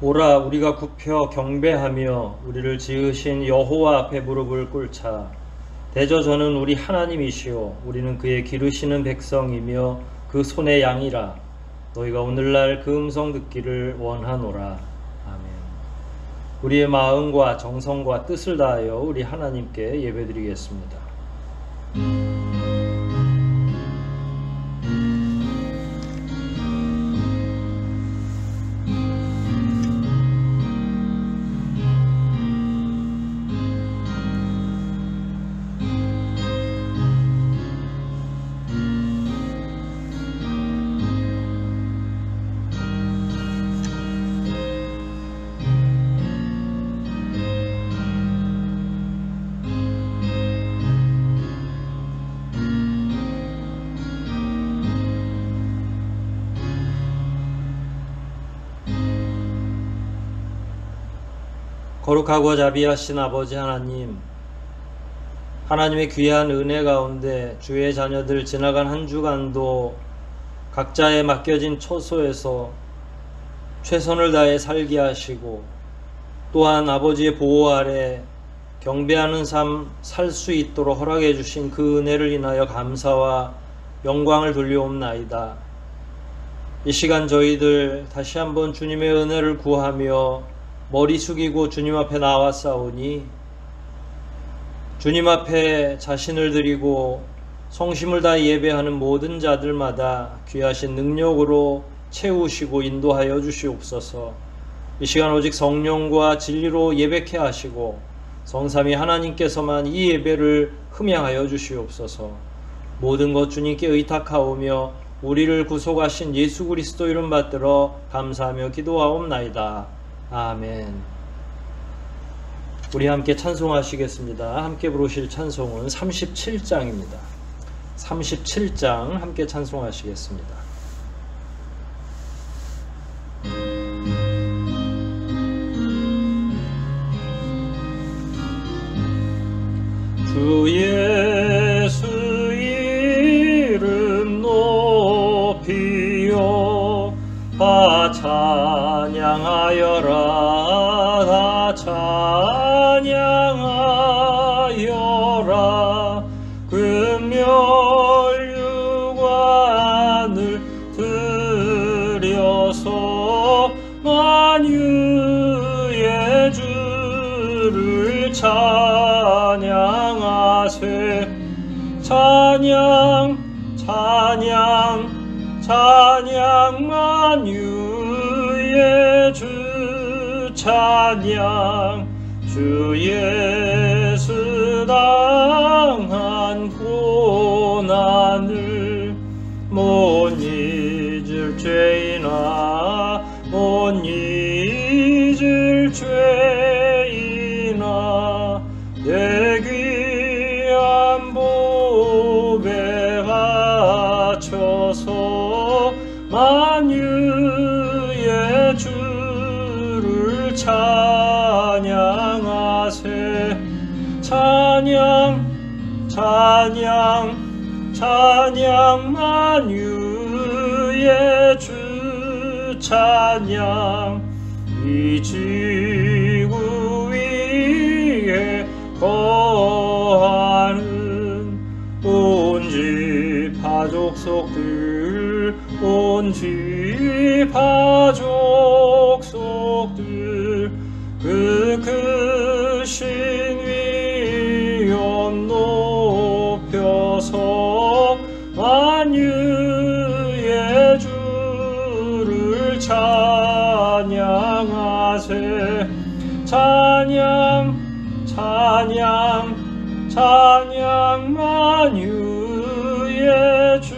오라 우리가 굽혀 경배하며 우리를 지으신 여호와 앞에 무릎을 꿇자. 대저 저는 우리 하나님이시오 우리는 그의 기르시는 백성이며 그 손의 양이라. 너희가 오늘날 그 음성 듣기를 원하노라. 아멘. 우리의 마음과 정성과 뜻을 다하여 우리 하나님께 예배드리겠습니다. 거룩하고 자비하신 아버지 하나님, 하나님의 귀한 은혜 가운데 주의 자녀들 지나간 한 주간도 각자의 맡겨진 처소에서 최선을 다해 살게 하시고, 또한 아버지의 보호 아래 경배하는 삶 살 수 있도록 허락해 주신 그 은혜를 인하여 감사와 영광을 돌려옵나이다. 이 시간 저희들 다시 한번 주님의 은혜를 구하며 머리 숙이고 주님 앞에 나왔사오니, 주님 앞에 자신을 드리고 성심을 다해 예배하는 모든 자들마다 귀하신 능력으로 채우시고 인도하여 주시옵소서. 이 시간 오직 성령과 진리로 예배케 하시고 성삼위 하나님께서만 이 예배를 흠양하여 주시옵소서. 모든 것 주님께 의탁하오며 우리를 구속하신 예수 그리스도 이름 받들어 감사하며 기도하옵나이다. 아멘. 우리 함께 찬송하시겠습니다. 함께 부르실 찬송은 37장입니다. 37장 함께 찬송하시겠습니다. 주 예수 이름 높이요 다 찬양하여라. 다 찬양하여라. 금멸유관을 들여서 만유의 주를 찬양하세. 찬양 찬양 찬양 만유의 주 찬양. 주 예수 당한 고난을 못 잊을 죄이나 못 잊을 죄이나 내 귀한 보배 바쳐서 만유의 주를 찬양하세. 찬양 찬양 찬양 만유의 주 찬양. 이 지구 위에 거하는 온 지파 족속들 온 지파 족속들 그 크신 위엄 높여서 만유의 주를 찬양하세. 찬양 찬양 찬양 만유의 주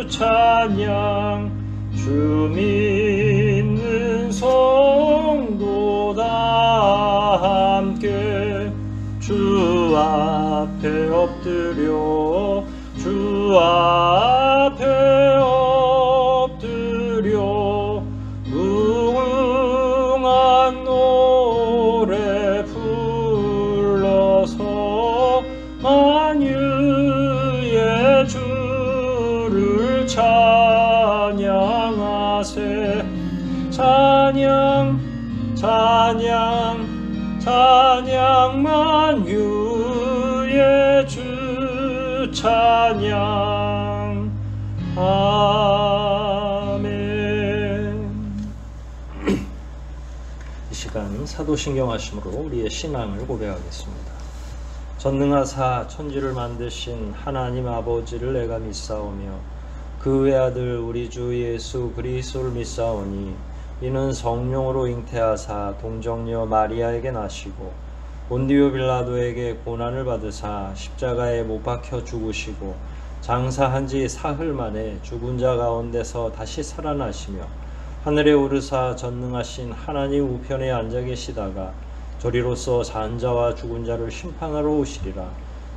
찬양. 주 믿는 성도 다 함께 주 앞에 엎드려 주 앞에 엎드려 무궁한 노래 불러서 만유의 주를 찬양하세. 찬양 찬양 찬양 찬양 만유의 주 찬양 아멘. 이 시간 사도신경하심으로 우리의 신앙을 고백하겠습니다. 전능하사 천지를 만드신 하나님 아버지를 내가 믿사오며 그 외아들 우리 주 예수 그리스도를 믿사오니 이는 성령으로 잉태하사 동정녀 마리아에게 나시고 본디오 빌라도에게 고난을 받으사 십자가에 못 박혀 죽으시고 장사한 지 사흘 만에 죽은 자 가운데서 다시 살아나시며 하늘에 오르사 전능하신 하나님 우편에 앉아 계시다가 저리로서 산 자와 죽은 자를 심판하러 오시리라.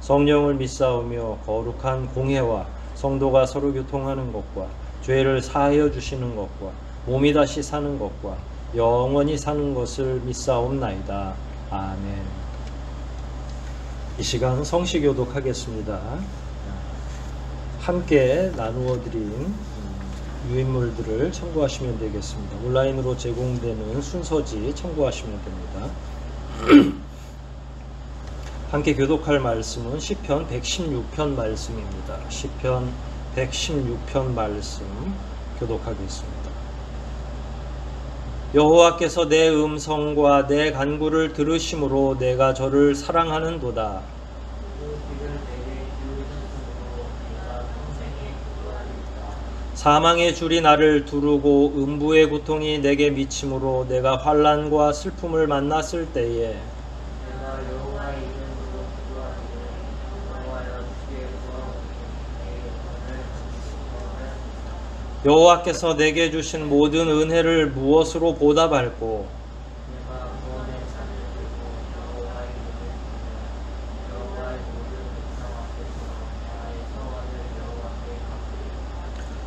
성령을 믿사오며 거룩한 공회와 성도가 서로 교통하는 것과 죄를 사하여 주시는 것과 몸이 다시 사는 것과 영원히 사는 것을 믿사옵나이다. 아멘. 이 시간 성시교독하겠습니다. 함께 나누어 드린 유인물들을 참고하시면 되겠습니다. 온라인으로 제공되는 순서지 참고하시면 됩니다. 함께 교독할 말씀은 시편 116편 말씀입니다. 시편 116편 말씀 교독하겠습니다. 여호와께서 내 음성과 내 간구를 들으심으로 내가 저를 사랑하는도다. 사망의 줄이 나를 두르고 음부의 고통이 내게 미침으로 내가 환난과 슬픔을 만났을 때에 여호와께서 내게 주신 모든 은혜를 무엇으로 보답할꼬?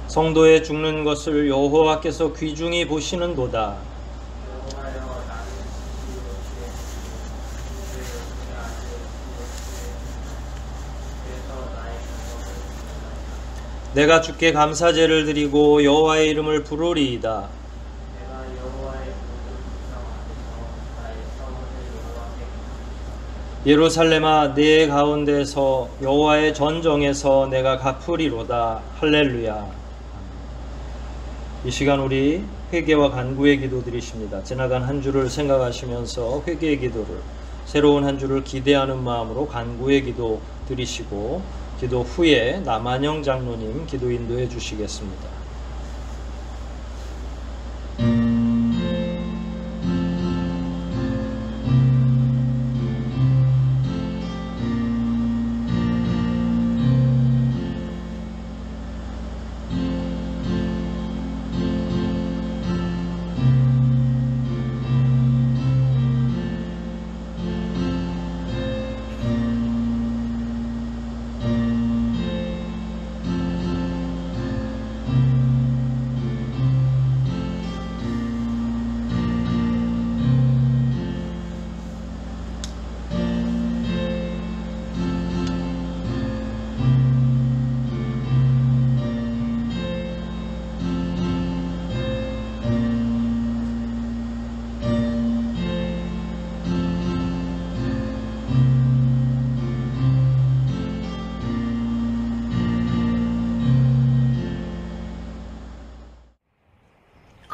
성도의 죽는 것을 여호와께서 귀중히 보시는도다. 내가 주께 감사제를 드리고 여호와의 이름을 부르리이다. 예루살렘아 네 가운데서 여호와의 전정에서 내가 갚으리로다. 할렐루야. 이 시간 우리 회개와 간구의 기도 드리십니다. 지나간 한 주를 생각하시면서 회개의 기도를, 새로운 한 주를 기대하는 마음으로 간구의 기도 드리시고 기도 후에 남한영 장로님 기도 인도해 주시겠습니다.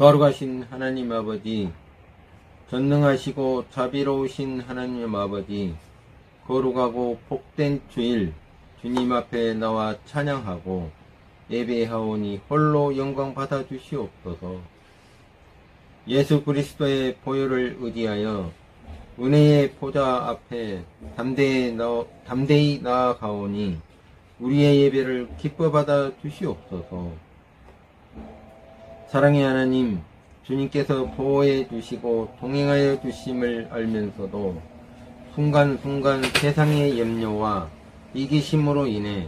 거룩하신 하나님 아버지, 전능하시고 자비로우신 하나님 아버지, 거룩하고 복된 주일 주님 앞에 나와 찬양하고 예배하오니 홀로 영광 받아 주시옵소서. 예수 그리스도의 보혈을 의지하여 은혜의 보좌 앞에 담대히 나아가오니 우리의 예배를 기뻐 받아 주시옵소서. 사랑의 하나님, 주님께서 보호해 주시고 동행하여 주심을 알면서도 순간순간 세상의 염려와 이기심으로 인해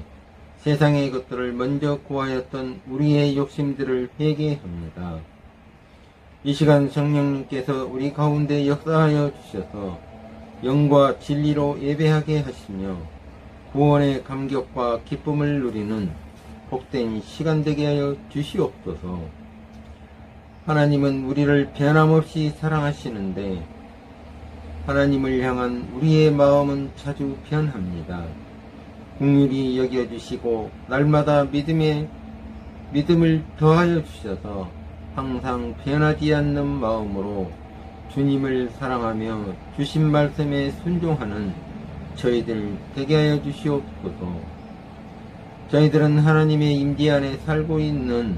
세상의 것들을 먼저 구하였던 우리의 욕심들을 회개합니다. 이 시간 성령님께서 우리 가운데 역사하여 주셔서 영과 진리로 예배하게 하시며 구원의 감격과 기쁨을 누리는 복된 시간 되게 하여 주시옵소서. 하나님은 우리를 변함없이 사랑하시는데 하나님을 향한 우리의 마음은 자주 변합니다. 긍휼히 여겨주시고 날마다 믿음을 더하여 주셔서 항상 변하지 않는 마음으로 주님을 사랑하며 주신 말씀에 순종하는 저희들 되게 하여 주시옵소서. 저희들은 하나님의 임재 안에 살고 있는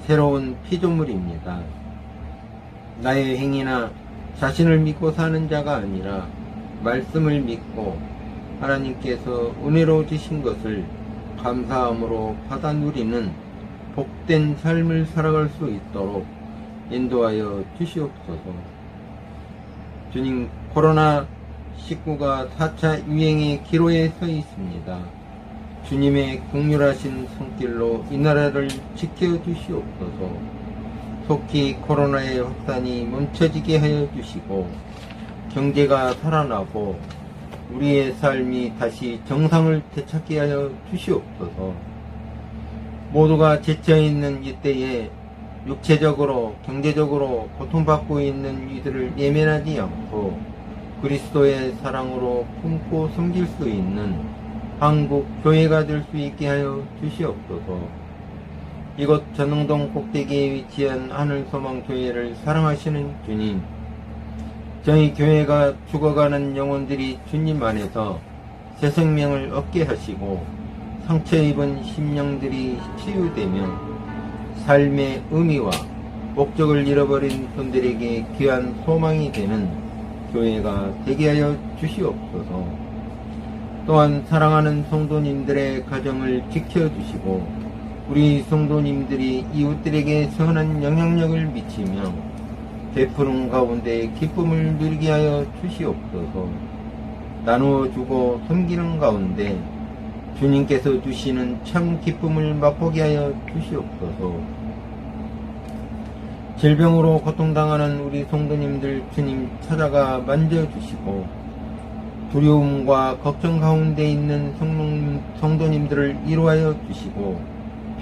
새로운 피조물입니다. 나의 행위나 자신을 믿고 사는 자가 아니라 말씀을 믿고 하나님께서 은혜로 주신 것을 감사함으로 받아 누리는 복된 삶을 살아갈 수 있도록 인도하여 주시옵소서. 주님, 코로나19가 4차 유행의 기로에 서 있습니다. 주님의 긍휼하신 손길로 이 나라를 지켜주시옵소서. 속히 코로나의 확산이 멈춰지게 하여 주시고 경제가 살아나고 우리의 삶이 다시 정상을 되찾게 하여 주시옵소서. 모두가 지쳐있는 이때에 육체적으로 경제적으로 고통받고 있는 이들을 예면하지 않고 그리스도의 사랑으로 품고 섬길 수 있는 한국 교회가 될 수 있게 하여 주시옵소서. 이곳 전흥동 꼭대기에 위치한 하늘소망교회를 사랑하시는 주님, 저희 교회가 죽어가는 영혼들이 주님 안에서 새 생명을 얻게 하시고 상처 입은 심령들이 치유되며 삶의 의미와 목적을 잃어버린 분들에게 귀한 소망이 되는 교회가 되게 하여 주시옵소서. 또한 사랑하는 성도님들의 가정을 지켜주시고 우리 성도님들이 이웃들에게 선한 영향력을 미치며 베푸는 가운데 기쁨을 누리게 하여 주시옵소서. 나누어 주고 섬기는 가운데 주님께서 주시는 참 기쁨을 맛보게 하여 주시옵소서. 질병으로 고통당하는 우리 성도님들 주님 찾아가 만져주시고 두려움과 걱정 가운데 있는 성도님들을 위로하여 주시고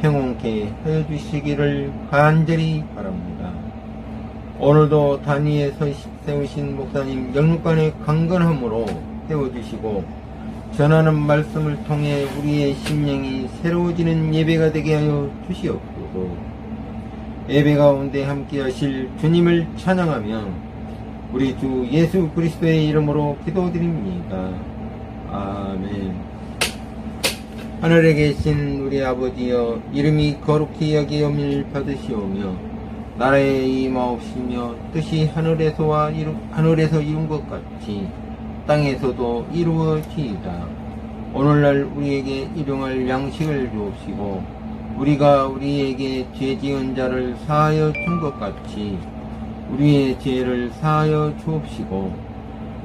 평온케 하여 주시기를 간절히 바랍니다. 오늘도 단위에 세우신 목사님 영육간의 강건함으로 세워주시고 전하는 말씀을 통해 우리의 심령이 새로워지는 예배가 되게 하여 주시옵소서. 예배 가운데 함께 하실 주님을 찬양하며 우리 주 예수 그리스도의 이름으로 기도드립니다. 아멘. 하늘에 계신 우리 아버지여, 이름이 거룩히 여기움을 받으시오며 나라에 임하옵시며 뜻이 하늘에서 이룬 것 같이 땅에서도 이루어지이다. 오늘날 우리에게 일용할 양식을 주옵시고 우리가 우리에게 죄 지은 자를 사하여 준 것 같이 우리의 죄를 사하여 주옵시고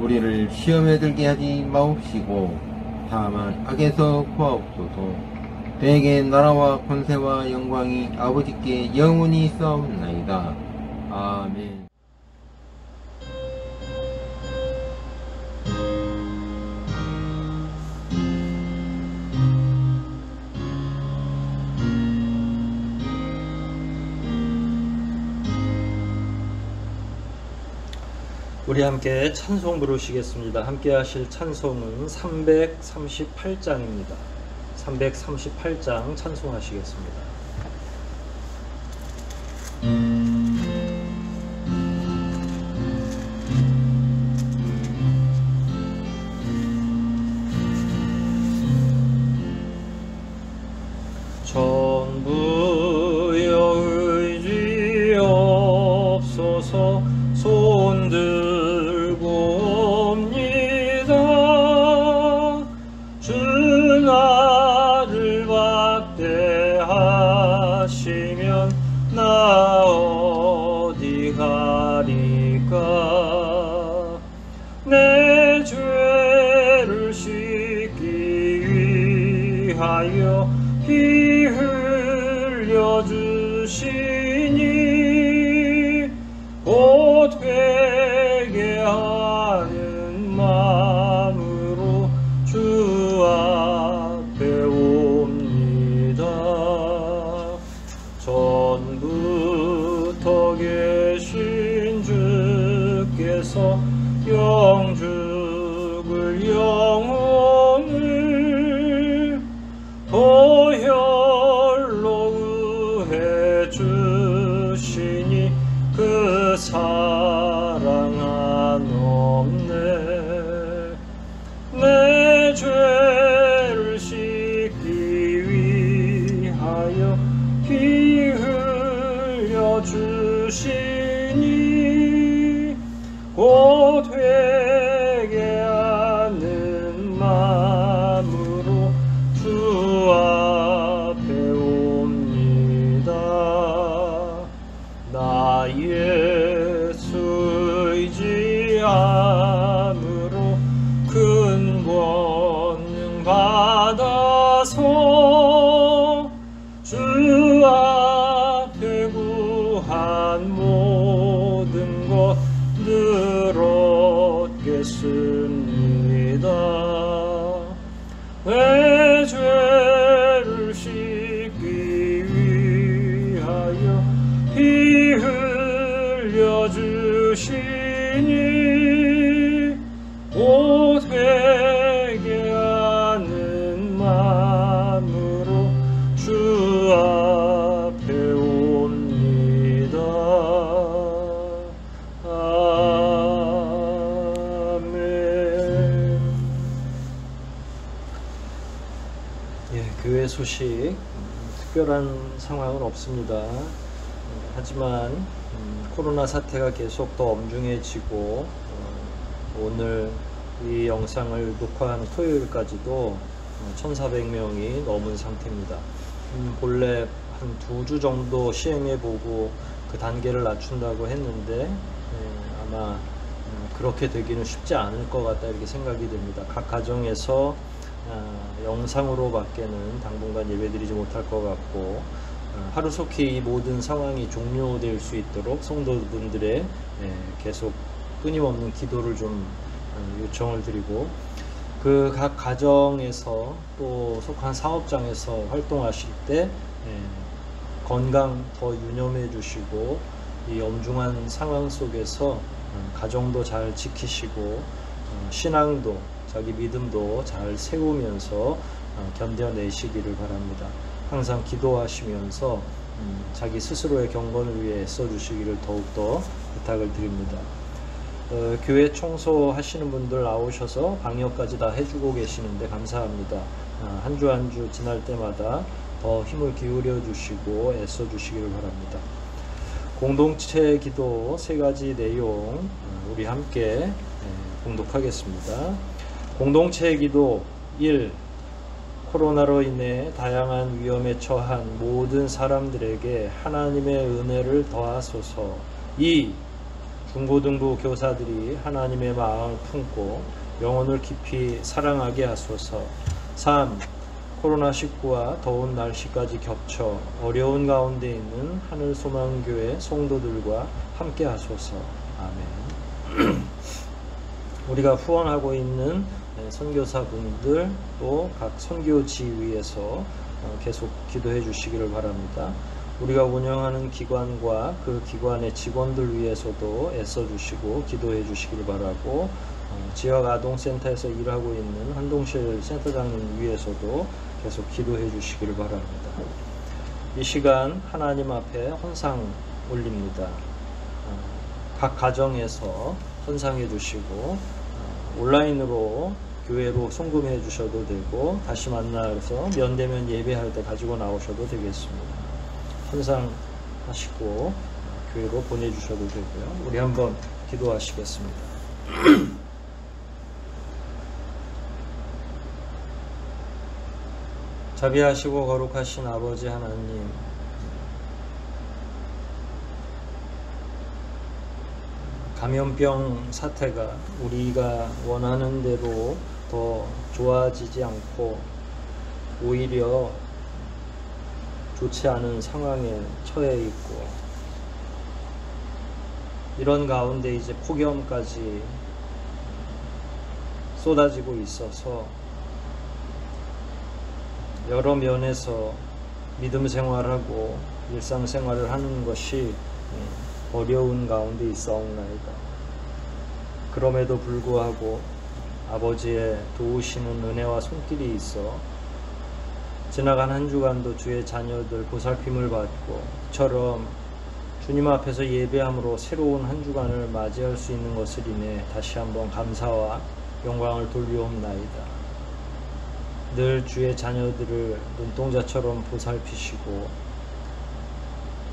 우리를 시험에 들게 하지 마옵시고 다만 악에서 구하옵소서. 대개 나라와 권세와 영광이 아버지께 영원히 있사옵나이다. 아멘. 우리 함께 찬송 부르시겠습니다. 함께 하실 찬송은 338장입니다. 338장 찬송하시겠습니다. 전부여 의지 없소서 손들고 옵니다. 주 나를 박대하시면 나 어디 가리까. 내 죄를 씻기 위하여 피 흘려주시니 곧 회개하는 마음으로 주 앞에 옵니다. 전부터 받아서 주 앞에 구한 모든 것들 얻겠습니다. 내 죄를 씻기 위하여 피 흘려 주시니 곧 회개하는 마음으로 주 앞에 옵니다. 아멘. 교회 소식 특별한 상황은 없습니다. 하지만 코로나 사태가 계속 더 엄중해지고 오늘 이 영상을 녹화한 토요일까지도 1,400명이 넘은 상태입니다. 본래 한 2주 정도 시행해보고 그 단계를 낮춘다고 했는데 아마 그렇게 되기는 쉽지 않을 것 같다 이렇게 생각이 됩니다. 각 가정에서 영상으로 밖에는 당분간 예배드리지 못할 것 같고 하루속히 이 모든 상황이 종료될 수 있도록 성도분들의 계속 끊임없는 기도를 좀 요청을 드리고 그 각 가정에서 또 속한 사업장에서 활동하실 때 건강 더 유념해 주시고 이 엄중한 상황 속에서 가정도 잘 지키시고 신앙도 자기 믿음도 잘 세우면서 견뎌내시기를 바랍니다. 항상 기도하시면서 자기 스스로의 경건을 위해 써주시기를 더욱더 부탁을 드립니다. 교회 청소하시는 분들 나오셔서 방역까지 다 해주고 계시는데 감사합니다. 한 주 한 주 지날 때마다 더 힘을 기울여 주시고 애써 주시기를 바랍니다. 공동체 기도 3가지 내용 우리 함께 봉독하겠습니다. 공동체 기도 1. 코로나로 인해 다양한 위험에 처한 모든 사람들에게 하나님의 은혜를 더하소서. 2. 중고등부 교사들이 하나님의 마음을 품고 영혼을 깊이 사랑하게 하소서. 3. 코로나19와 더운 날씨까지 겹쳐 어려운 가운데 있는 하늘소망교회 성도들과 함께 하소서. 아멘. 우리가 후원하고 있는 선교사분들 또 각 선교 지위에서 계속 기도해 주시기를 바랍니다. 우리가 운영하는 기관과 그 기관의 직원들 위해서도 애써 주시고 기도해 주시기를 바라고 지역 아동센터에서 일하고 있는 한동실 센터장님 위해서도 계속 기도해 주시기를 바랍니다. 이 시간 하나님 앞에 헌상 올립니다. 각 가정에서 헌상해 주시고 온라인으로 교회로 송금해 주셔도 되고 다시 만나서 면대면 예배할 때 가지고 나오셔도 되겠습니다. 헌상하시고 교회로 보내주셔도 되고요. 우리 한번 기도하시겠습니다. 자비하시고 거룩하신 아버지 하나님, 감염병 사태가 우리가 원하는 대로 더 좋아지지 않고 오히려 좋지 않은 상황에 처해 있고 이런 가운데 이제 폭염까지 쏟아지고 있어서 여러 면에서 믿음 생활하고 일상생활을 하는 것이 어려운 가운데 있사옵나이다. 그럼에도 불구하고 아버지의 도우시는 은혜와 손길이 있어 지나간 한 주간도 주의 자녀들 보살핌을 받고 이처럼 주님 앞에서 예배함으로 새로운 한 주간을 맞이할 수 있는 것을 인해 다시 한번 감사와 영광을 돌리옵나이다. 늘 주의 자녀들을 눈동자처럼 보살피시고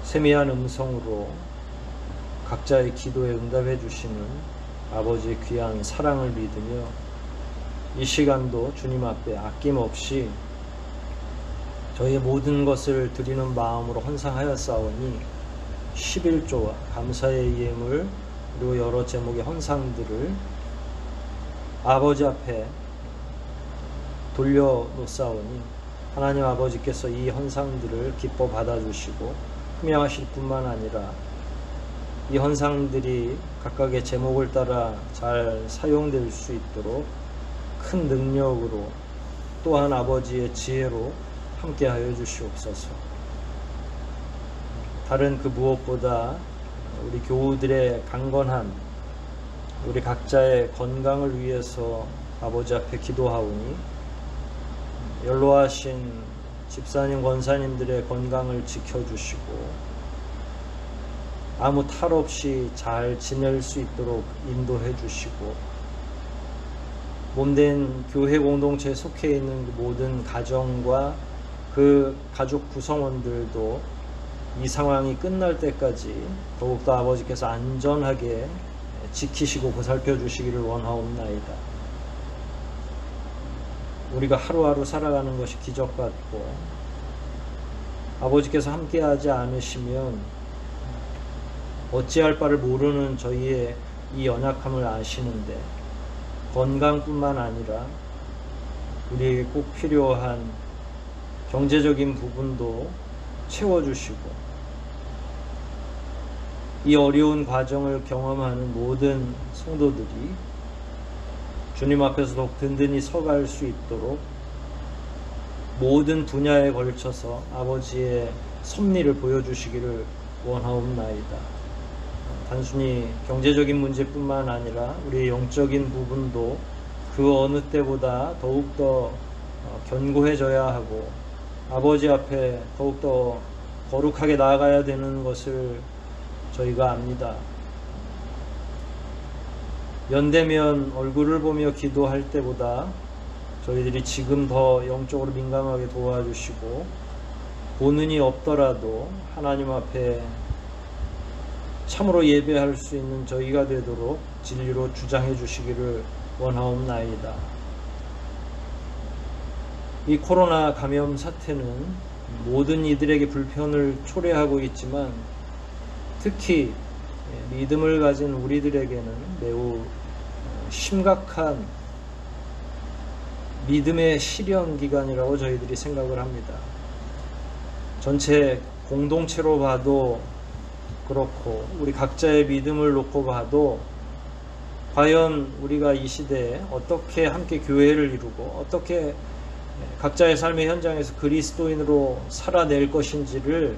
세미한 음성으로 각자의 기도에 응답해 주시는 아버지의 귀한 사랑을 믿으며 이 시간도 주님 앞에 아낌없이 저희의 모든 것을 드리는 마음으로 헌상하였사오니 11조와 감사의 예물 그리고 여러 제목의 헌상들을 아버지 앞에 돌려놓사오니 하나님 아버지께서 이 헌상들을 기뻐 받아주시고 흠양하실 뿐만 아니라 이 헌상들이 각각의 제목을 따라 잘 사용될 수 있도록 큰 능력으로 또한 아버지의 지혜로 함께하여 주시옵소서. 다른 그 무엇보다 우리 교우들의 강건함, 우리 각자의 건강을 위해서 아버지 앞에 기도하오니 연로하신 집사님, 권사님들의 건강을 지켜주시고 아무 탈 없이 잘 지낼 수 있도록 인도해 주시고 몸된 교회 공동체에 속해 있는 모든 가정과 그 가족 구성원들도 이 상황이 끝날 때까지 더욱더 아버지께서 안전하게 지키시고 보살펴 주시기를 원하옵나이다. 우리가 하루하루 살아가는 것이 기적 같고 아버지께서 함께하지 않으시면 어찌할 바를 모르는 저희의 이 연약함을 아시는데 건강뿐만 아니라 우리에게 꼭 필요한 경제적인 부분도 채워주시고 이 어려운 과정을 경험하는 모든 성도들이 주님 앞에서 더욱 든든히 서갈 수 있도록 모든 분야에 걸쳐서 아버지의 섭리를 보여주시기를 원하옵나이다. 단순히 경제적인 문제뿐만 아니라 우리의 영적인 부분도 그 어느 때보다 더욱더 견고해져야 하고 아버지 앞에 더욱더 거룩하게 나아가야 되는 것을 저희가 압니다. 연대면 얼굴을 보며 기도할 때보다 저희들이 지금 더 영적으로 민감하게 도와주시고 보는이 없더라도 하나님 앞에 참으로 예배할 수 있는 저희가 되도록 진리로 주장해 주시기를 원하옵나이다. 이 코로나 감염 사태는 모든 이들에게 불편을 초래하고 있지만 특히 믿음을 가진 우리들에게는 매우 심각한 믿음의 시련 기간이라고 저희들이 생각을 합니다. 전체 공동체로 봐도 그렇고 우리 각자의 믿음을 놓고 봐도 과연 우리가 이 시대에 어떻게 함께 교회를 이루고 어떻게 각자의 삶의 현장에서 그리스도인으로 살아낼 것인지를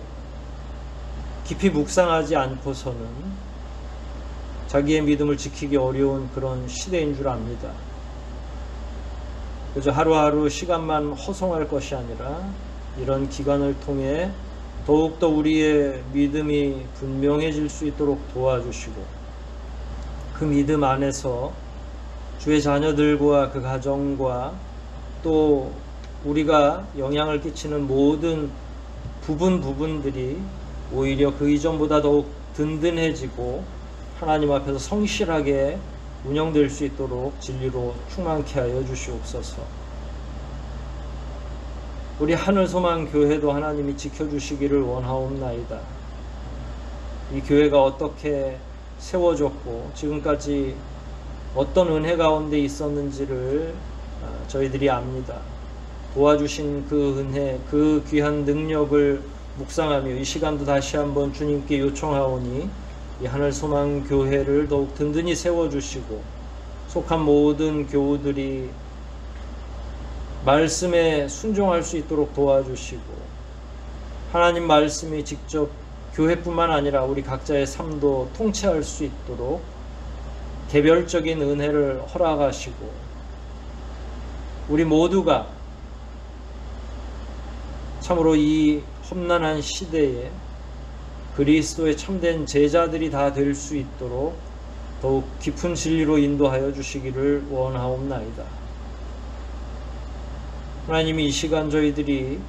깊이 묵상하지 않고서는 자기의 믿음을 지키기 어려운 그런 시대인 줄 압니다. 그저 하루하루 시간만 허송할 것이 아니라 이런 기간을 통해 더욱더 우리의 믿음이 분명해질 수 있도록 도와주시고 그 믿음 안에서 주의 자녀들과 그 가정과 또 우리가 영향을 끼치는 모든 부분들이 오히려 그 이전보다 더욱 든든해지고 하나님 앞에서 성실하게 운영될 수 있도록 진리로 충만케 하여 주시옵소서. 우리 하늘소망교회도 하나님이 지켜주시기를 원하옵나이다. 이 교회가 어떻게 세워졌고 지금까지 어떤 은혜 가운데 있었는지를 저희들이 압니다. 도와주신 그 은혜, 그 귀한 능력을 묵상하며 이 시간도 다시 한번 주님께 요청하오니 이 하늘소망교회를 더욱 든든히 세워주시고 속한 모든 교우들이 말씀에 순종할 수 있도록 도와주시고 하나님 말씀이 직접 교회뿐만 아니라 우리 각자의 삶도 통치할 수 있도록 개별적인 은혜를 허락하시고 우리 모두가 참으로 이 험난한 시대에 그리스도의 참된 제자들이 다 될 수 있도록 더욱 깊은 진리로 인도하여 주시기를 원하옵나이다. 하나님이 이 시간 저희들이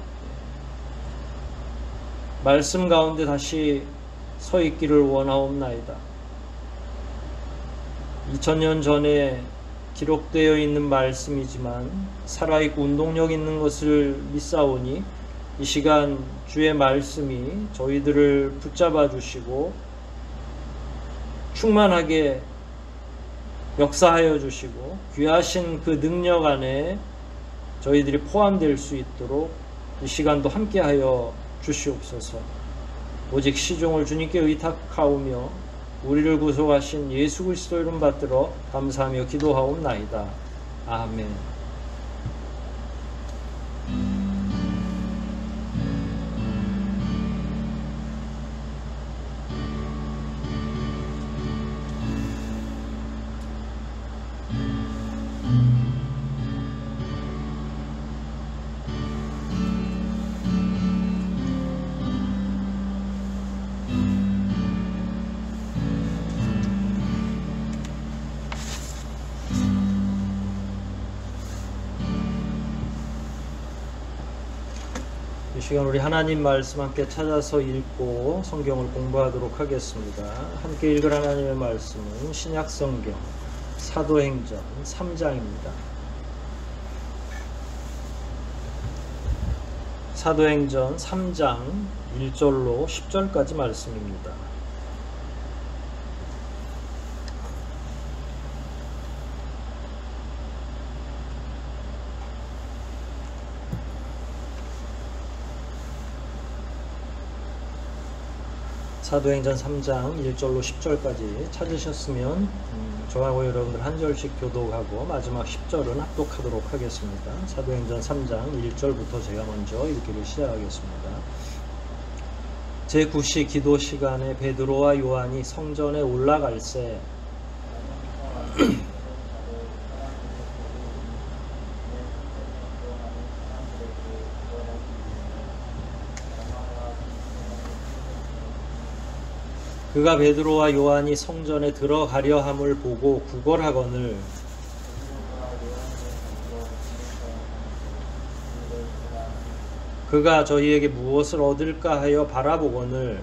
말씀 가운데 다시 서 있기를 원하옵나이다. 2000년 전에 기록되어 있는 말씀이지만 살아있고 운동력 있는 것을 믿사오니 이 시간 주의 말씀이 저희들을 붙잡아 주시고 충만하게 역사하여 주시고 귀하신 그 능력 안에 저희들이 포함될 수 있도록 이 시간도 함께하여 주시옵소서. 오직 시종을 주님께 의탁하오며 우리를 구속하신 예수 그리스도 이름 받들어 감사하며 기도하옵나이다. 아멘. 이 시간 우리 하나님 말씀 함께 찾아서 읽고 성경을 공부하도록 하겠습니다. 함께 읽을 하나님의 말씀은 신약성경 사도행전 3장입니다. 사도행전 3장 1절로 10절까지 말씀입니다. 사도행전 3장 1절로 10절까지 찾으셨으면 저하고 여러분들 한 절씩 교독하고 마지막 10절은 합독하도록 하겠습니다. 사도행전 3장 1절부터 제가 먼저 읽기를 시작하겠습니다. 제9시 기도 시간에 베드로와 요한이 성전에 올라갈새 그가 베드로와 요한이 성전에 들어가려 함을 보고 구걸하거늘 그가 저희에게 무엇을 얻을까 하여 바라보거늘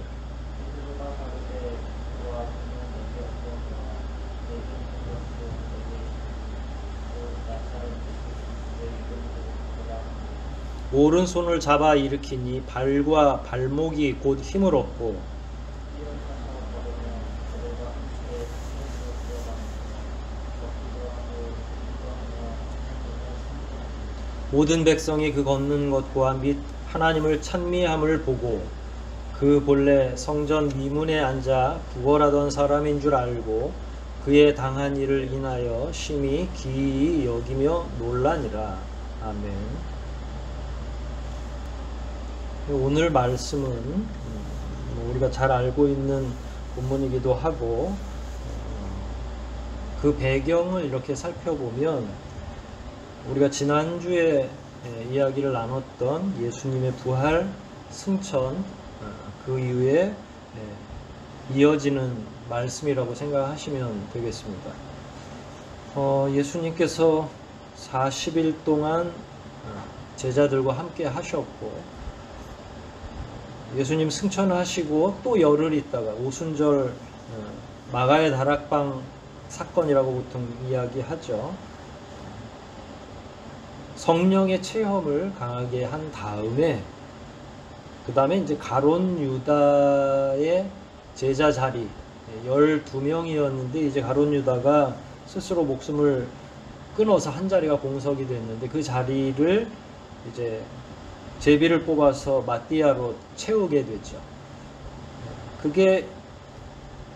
오른손을 잡아 일으키니 발과 발목이 곧 힘을 얻고 모든 백성이 그 걷는 것과 및 하나님을 찬미함을 보고 그 본래 성전 미문에 앉아 구걸하던 사람인 줄 알고 그의 당한 일을 인하여 심히 기이 여기며 놀라니라. 아멘. 오늘 말씀은 우리가 잘 알고 있는 본문이기도 하고 그 배경을 이렇게 살펴보면 우리가 지난주에 이야기를 나눴던 예수님의 부활, 승천, 그 이후에 이어지는 말씀이라고 생각하시면 되겠습니다. 예수님께서 40일 동안 제자들과 함께 하셨고 예수님 승천하시고 또 열흘 있다가 오순절 마가의 다락방 사건이라고 보통 이야기하죠. 성령의 체험을 강하게 한 다음에 그 다음에 이제 가론 유다의 제자 자리 12명이었는데 이제 가론 유다가 스스로 목숨을 끊어서 한 자리가 공석이 됐는데 그 자리를 이제 제비를 뽑아서 마띠아로 채우게 되죠. 그게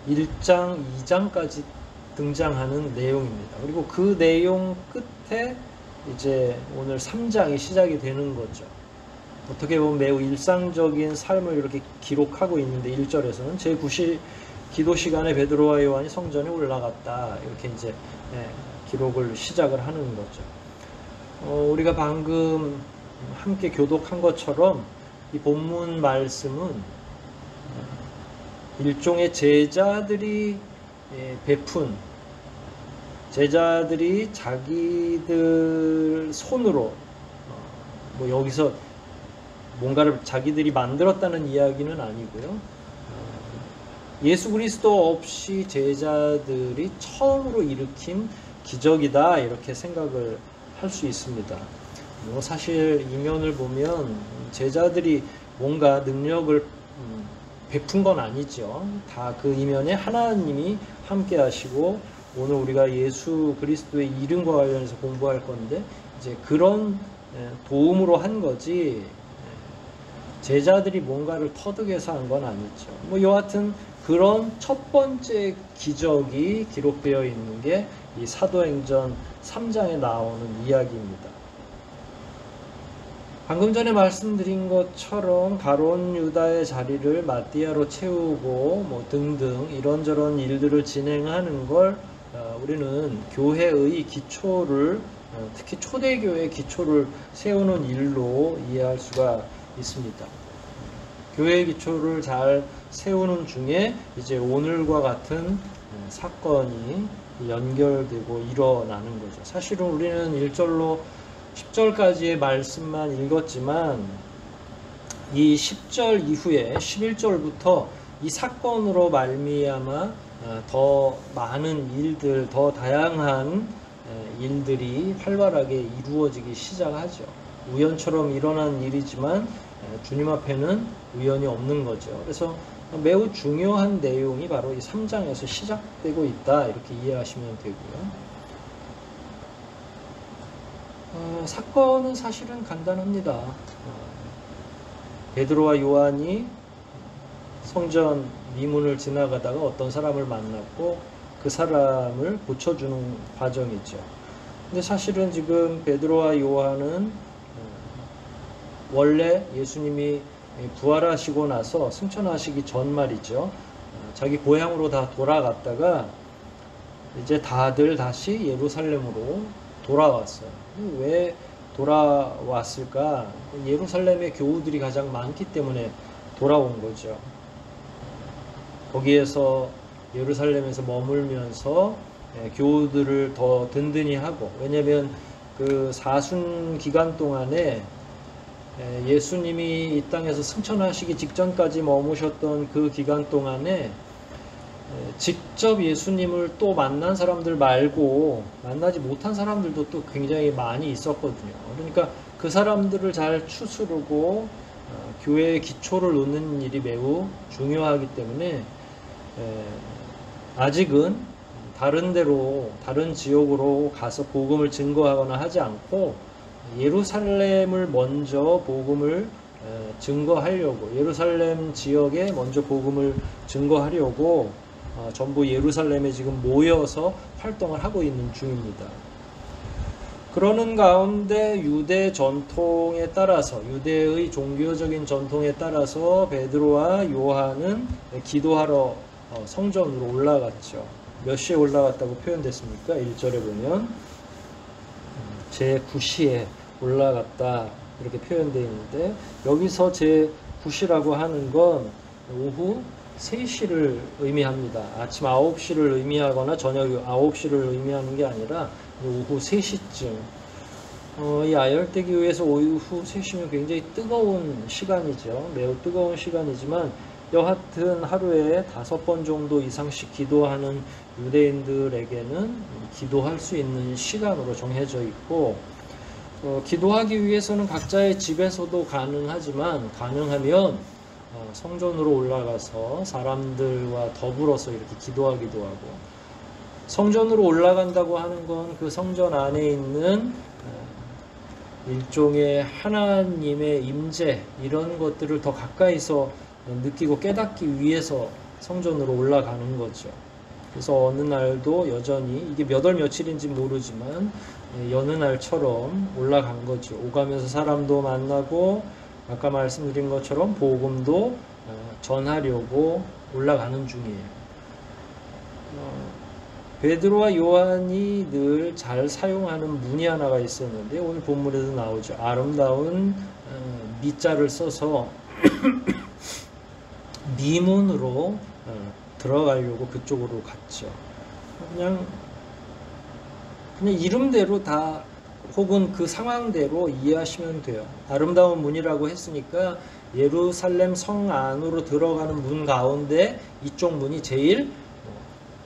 1장, 2장까지 등장하는 내용입니다. 그리고 그 내용 끝에 이제 오늘 3장이 시작이 되는 거죠. 어떻게 보면 매우 일상적인 삶을 이렇게 기록하고 있는데 1절에서는 제9시 기도 시간에 베드로와 요한이 성전에 올라갔다 이렇게 이제 기록을 시작을 하는 거죠. 우리가 방금 함께 교독한 것처럼 이 본문 말씀은 일종의 제자들이 베푼 제자들이 자기들 손으로 뭐 여기서 뭔가를 자기들이 만들었다는 이야기는 아니고요. 예수 그리스도 없이 제자들이 처음으로 일으킨 기적이다 이렇게 생각을 할 수 있습니다. 사실 이면을 보면 제자들이 뭔가 능력을 베푼 건 아니죠. 다 그 이면에 하나님이 함께 하시고 오늘 우리가 예수 그리스도의 이름과 관련해서 공부할 건데 이제 그런 도움으로 한 거지 제자들이 뭔가를 터득해서 한 건 아니죠. 뭐 여하튼 그런 첫 번째 기적이 기록되어 있는 게 이 사도행전 3장에 나오는 이야기입니다. 방금 전에 말씀드린 것처럼 가룟 유다의 자리를 마띠아로 채우고 뭐 등등 이런저런 일들을 진행하는 걸 우리는 교회의 기초를 특히 초대교회의 기초를 세우는 일로 이해할 수가 있습니다. 교회의 기초를 잘 세우는 중에 이제 오늘과 같은 사건이 연결되고 일어나는 거죠. 사실은 우리는 1절로 10절까지의 말씀만 읽었지만 이 10절 이후에 11절부터 이 사건으로 말미암아 더 많은 일들, 더 다양한 일들이 활발하게 이루어지기 시작하죠. 우연처럼 일어난 일이지만 주님 앞에는 우연이 없는 거죠. 그래서 매우 중요한 내용이 바로 이 3장에서 시작되고 있다 이렇게 이해하시면 되고요. 사건은 사실은 간단합니다. 베드로와 요한이 성전 미문을 지나가다가 어떤 사람을 만났고 그 사람을 고쳐주는 과정이죠. 근데 사실은 지금 베드로와 요한은 원래 예수님이 부활하시고 나서 승천하시기 전 말이죠. 자기 고향으로 다 돌아갔다가 이제 다들 다시 예루살렘으로 돌아왔어요. 왜 돌아왔을까? 예루살렘에 교우들이 가장 많기 때문에 돌아온 거죠. 거기에서 예루살렘에서 머물면서 교우들을 더 든든히 하고, 왜냐면 그 사순 기간 동안에 예수님이 이 땅에서 승천하시기 직전까지 머무셨던 그 기간 동안에 직접 예수님을 또 만난 사람들 말고 만나지 못한 사람들도 또 굉장히 많이 있었거든요. 그러니까 그 사람들을 잘 추스르고 교회의 기초를 놓는 일이 매우 중요하기 때문에 아직은 다른 데로, 다른 지역으로 가서 복음을 증거하거나 하지 않고 예루살렘을 먼저 복음을 증거하려고, 예루살렘 지역에 먼저 복음을 증거하려고 전부 예루살렘에 지금 모여서 활동을 하고 있는 중입니다. 그러는 가운데 유대 전통에 따라서, 유대의 종교적인 전통에 따라서 베드로와 요한은 기도하러 성전으로 올라갔죠. 몇 시에 올라갔다고 표현됐습니까? 1절에 보면 제9시에 올라갔다 이렇게 표현되어 있는데, 여기서 제9시라고 하는 건 오후 3시를 의미합니다. 아침 9시를 의미하거나 저녁 9시를 의미하는 게 아니라 오후 3시쯤. 이 아열대 교회에서 오후 3시면 굉장히 뜨거운 시간이죠. 매우 뜨거운 시간이지만 여하튼 하루에 5번 정도 이상씩 기도하는 유대인들에게는 기도할 수 있는 시간으로 정해져 있고, 기도하기 위해서는 각자의 집에서도 가능하지만 가능하면 성전으로 올라가서 사람들과 더불어서 이렇게 기도하기도 하고, 성전으로 올라간다고 하는 건 그 성전 안에 있는 일종의 하나님의 임재, 이런 것들을 더 가까이서 느끼고 깨닫기 위해서 성전으로 올라가는 거죠. 그래서 어느 날도 여전히, 이게 몇 월 며칠인지 모르지만 여느 날처럼 올라간 거죠. 오가면서 사람도 만나고 아까 말씀드린 것처럼 복음도 전하려고 올라가는 중이에요. 베드로와 요한이 늘 잘 사용하는 문이 하나가 있었는데 오늘 본문에도 나오죠. 아름다운 미자를 써서 미문으로 들어가려고 그쪽으로 갔죠. 그냥 이름대로 다, 혹은 그 상황대로 이해하시면 돼요. 아름다운 문이라고 했으니까 예루살렘 성 안으로 들어가는 문 가운데 이쪽 문이 제일,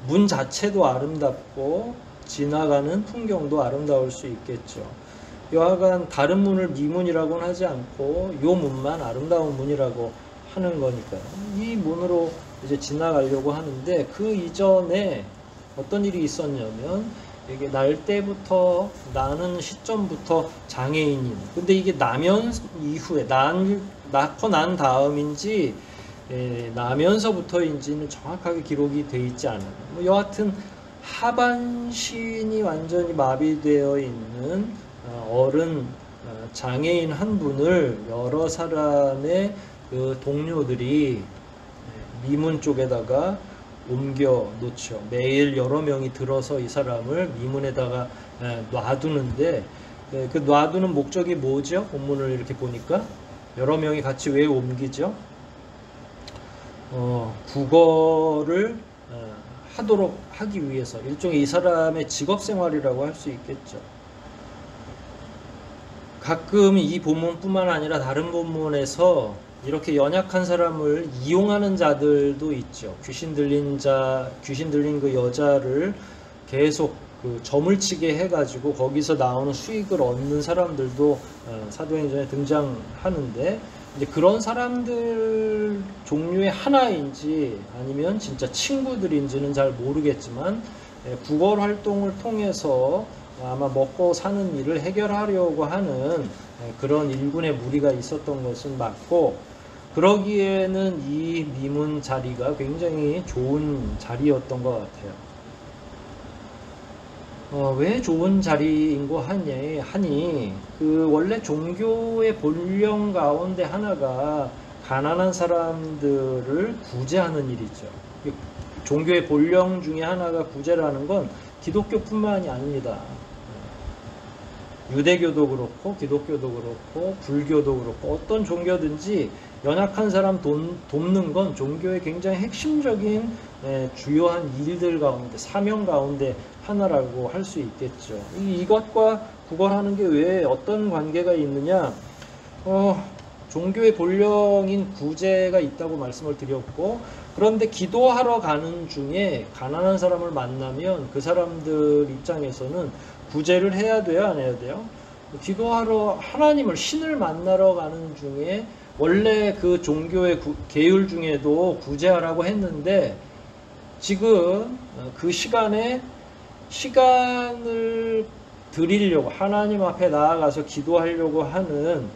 문 자체도 아름답고 지나가는 풍경도 아름다울 수 있겠죠. 여하간 다른 문을 미문이라고는 하지 않고 요 문만 아름다운 문이라고 하는 거니까요. 이 문으로 이제 지나가려고 하는데 그 이전에 어떤 일이 있었냐면 이게 날 때부터, 나는 시점부터 장애인임. 근데 이게 나면 이후에, 낳고 난 다음인지 나면서부터인지는 정확하게 기록이 돼 있지 않아요. 뭐 여하튼 하반신이 완전히 마비되어 있는 어른 장애인 한 분을 여러 사람의 그 동료들이 미문 쪽에다가 옮겨 놓죠. 매일 여러 명이 들어서 이 사람을 미문에다가 놔두는데, 그 놔두는 목적이 뭐죠? 본문을 이렇게 보니까 여러 명이 같이 왜 옮기죠? 국어를 하도록 하기 위해서, 일종의 이 사람의 직업 생활이라고 할 수 있겠죠. 가끔 이 본문뿐만 아니라 다른 본문에서 이렇게 연약한 사람을 이용하는 자들도 있죠. 귀신 들린 그 여자를 계속 그 점을 치게 해가지고 거기서 나오는 수익을 얻는 사람들도 사도행전에 등장하는데, 이제 그런 사람들 종류의 하나인지 아니면 진짜 친구들인지는 잘 모르겠지만, 구걸 활동을 통해서 아마 먹고 사는 일을 해결하려고 하는 그런 일군의 무리가 있었던 것은 맞고, 그러기에는 이 미문 자리가 굉장히 좋은 자리였던 것 같아요. 왜 좋은 자리인 거 하니, 그 원래 종교의 본령 가운데 하나가 가난한 사람들을 구제하는 일이죠. 종교의 본령 중에 하나가 구제라는 건 기독교뿐만이 아닙니다. 유대교도 그렇고 기독교도 그렇고 불교도 그렇고 어떤 종교든지 연약한 사람 돕는 건 종교의 굉장히 핵심적인 주요한 일들 가운데, 사명 가운데 하나라고 할 수 있겠죠. 이것과 구걸하는 게 왜 어떤 관계가 있느냐? 종교의 본령인 구제가 있다고 말씀을 드렸고, 그런데 기도하러 가는 중에 가난한 사람을 만나면 그 사람들 입장에서는 구제를 해야 돼요, 안 해야 돼요? 기도하러, 하나님을, 신을 만나러 가는 중에 원래 그 종교의 계율 중에도 구제하라고 했는데, 지금 그 시간을 드리려고, 하나님 앞에 나아가서 기도하려고 하는,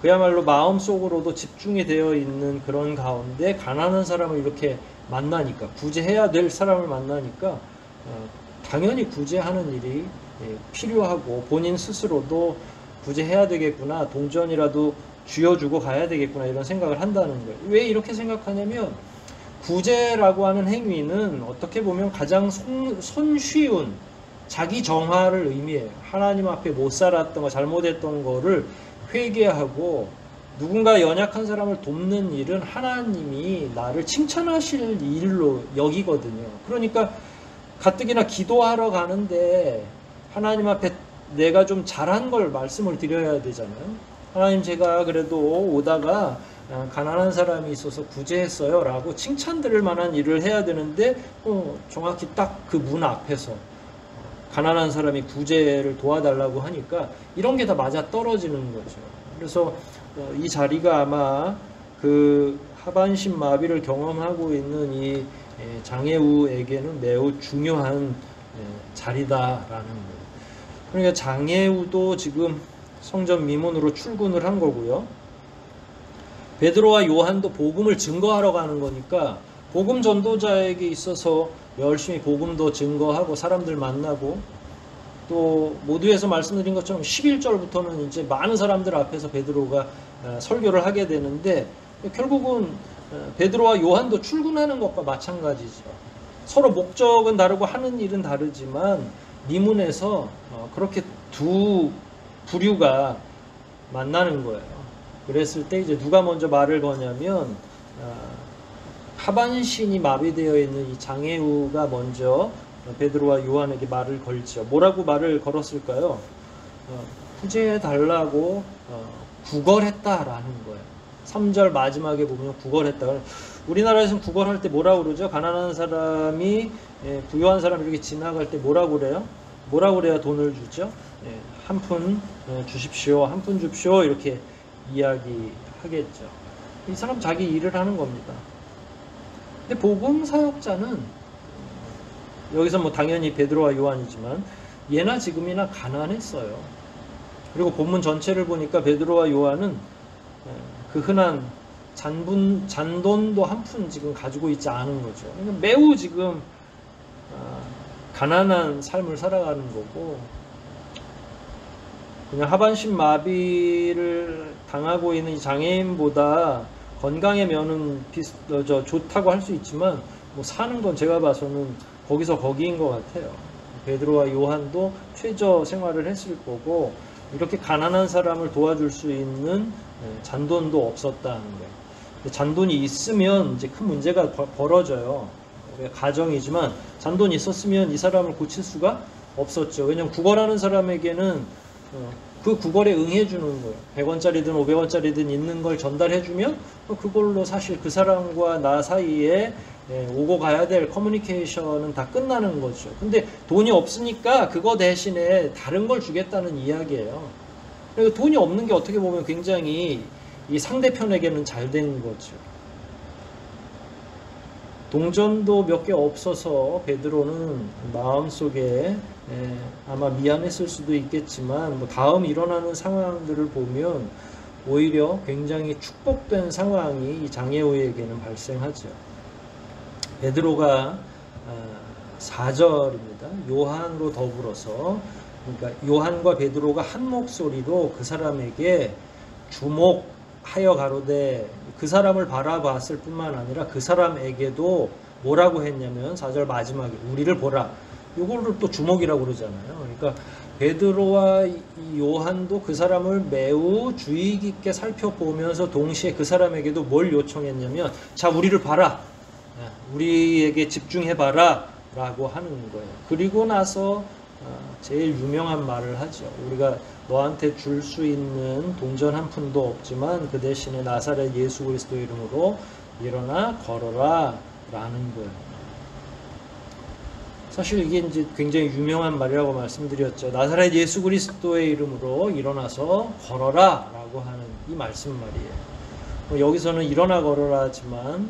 그야말로 마음속으로도 집중이 되어 있는 그런 가운데 가난한 사람을 이렇게 만나니까, 구제해야 될 사람을 만나니까 당연히 구제하는 일이 필요하고, 본인 스스로도 구제해야 되겠구나, 동전이라도 쥐어주고 가야 되겠구나, 이런 생각을 한다는 거예요. 왜 이렇게 생각하냐면, 구제라고 하는 행위는 어떻게 보면 가장 손쉬운 자기 정화를 의미해요. 하나님 앞에 못 살았던 거, 잘못했던 거를 회개하고, 누군가 연약한 사람을 돕는 일은 하나님이 나를 칭찬하실 일로 여기거든요. 그러니까 가뜩이나 기도하러 가는데 하나님 앞에 내가 좀 잘한 걸 말씀을 드려야 되잖아요. 하나님, 제가 그래도 오다가 가난한 사람이 있어서 구제했어요 라고 칭찬 들을 만한 일을 해야 되는데, 정확히 딱 그 문 앞에서 가난한 사람이 구제를 도와달라고 하니까 이런 게 다 맞아 떨어지는 거죠. 그래서 이 자리가 아마 그 하반신 마비를 경험하고 있는 이 장애우에게는 매우 중요한 자리다라는 거예요. 그러니까 장애우도 지금 성전 미문으로 출근을 한 거고요. 베드로와 요한도 복음을 증거하러 가는 거니까 복음 전도자에게 있어서 열심히 복음도 증거하고 사람들 만나고, 또 모두에서 말씀드린 것처럼 11절부터는 이제 많은 사람들 앞에서 베드로가 설교를 하게 되는데, 결국은 베드로와 요한도 출근하는 것과 마찬가지죠. 서로 목적은 다르고 하는 일은 다르지만 미문에서 그렇게 두 부류가 만나는 거예요. 그랬을 때 이제 누가 먼저 말을 거냐면, 하반신이 마비되어 있는 이 장애우가 먼저 베드로와 요한에게 말을 걸죠. 뭐라고 말을 걸었을까요? 구제해달라고 구걸했다라는 거예요. 3절 마지막에 보면 구걸했다. 우리나라에서는 구걸할 때 뭐라고 그러죠? 가난한 사람이 부유한 사람이 이렇게 지나갈 때 뭐라고 그래요? 뭐라고 그래야 돈을 주죠? 한 푼 주십시오, 한 푼 줍시오, 이렇게 이야기하겠죠. 이 사람 자기 일을 하는 겁니다. 근데 복음 사역자는, 여기서 뭐 당연히 베드로와 요한이지만, 예나 지금이나 가난했어요. 그리고 본문 전체를 보니까 베드로와 요한은 그 흔한 잔돈도 한 푼 지금 가지고 있지 않은 거죠. 그러니까 매우 지금 가난한 삶을 살아가는 거고, 그냥 하반신 마비를 당하고 있는 이 장애인보다 건강의 면은 좋다고 할 수 있지만 뭐 사는 건 제가 봐서는 거기서 거기인 것 같아요. 베드로와 요한도 최저 생활을 했을 거고, 이렇게 가난한 사람을 도와줄 수 있는 잔돈도 없었다는 거예요. 잔돈이 있으면 이제 큰 문제가 벌어져요. 가정이지만 잔돈이 있었으면 이 사람을 고칠 수가 없었죠. 왜냐하면 구걸하는 사람에게는 그 구걸에 응해주는 거예요. 100원짜리든 500원짜리든 있는 걸 전달해주면 그걸로 사실 그 사람과 나 사이에 오고 가야 될 커뮤니케이션은 다 끝나는 거죠. 근데 돈이 없으니까 그거 대신에 다른 걸 주겠다는 이야기예요. 그러니까 돈이 없는 게 어떻게 보면 굉장히 이 상대편에게는 잘 된 거죠. 동전도 몇 개 없어서 베드로는 마음속에 아마 미안했을 수도 있겠지만, 뭐 다음 일어나는 상황들을 보면 오히려 굉장히 축복된 상황이 이 장애우에게는 발생하죠. 베드로가 4절입니다. 요한으로 더불어서, 그러니까 요한과 베드로가 한 목소리로 그 사람에게 주목하여 가로되, 그 사람을 바라봤을 뿐만 아니라 그 사람에게도 뭐라고 했냐면 4절 마지막에 우리를 보라. 이거를 또 주목이라고 그러잖아요. 그러니까 베드로와 이 요한도 그 사람을 매우 주의 깊게 살펴보면서 동시에 그 사람에게도 뭘 요청했냐면, 자, 우리를 봐라. 우리에게 집중해봐라 라고 하는 거예요. 그리고 나서 제일 유명한 말을 하죠. 우리가 너한테 줄 수 있는 동전 한 푼도 없지만 그 대신에 나사렛 예수 그리스도 이름으로 일어나 걸어라 라는 거예요. 사실 이게 이제 굉장히 유명한 말이라고 말씀드렸죠. 나사렛 예수 그리스도의 이름으로 일어나서 걸어라 라고 하는 이 말씀 말이에요. 여기서는 일어나 걸어라 하지만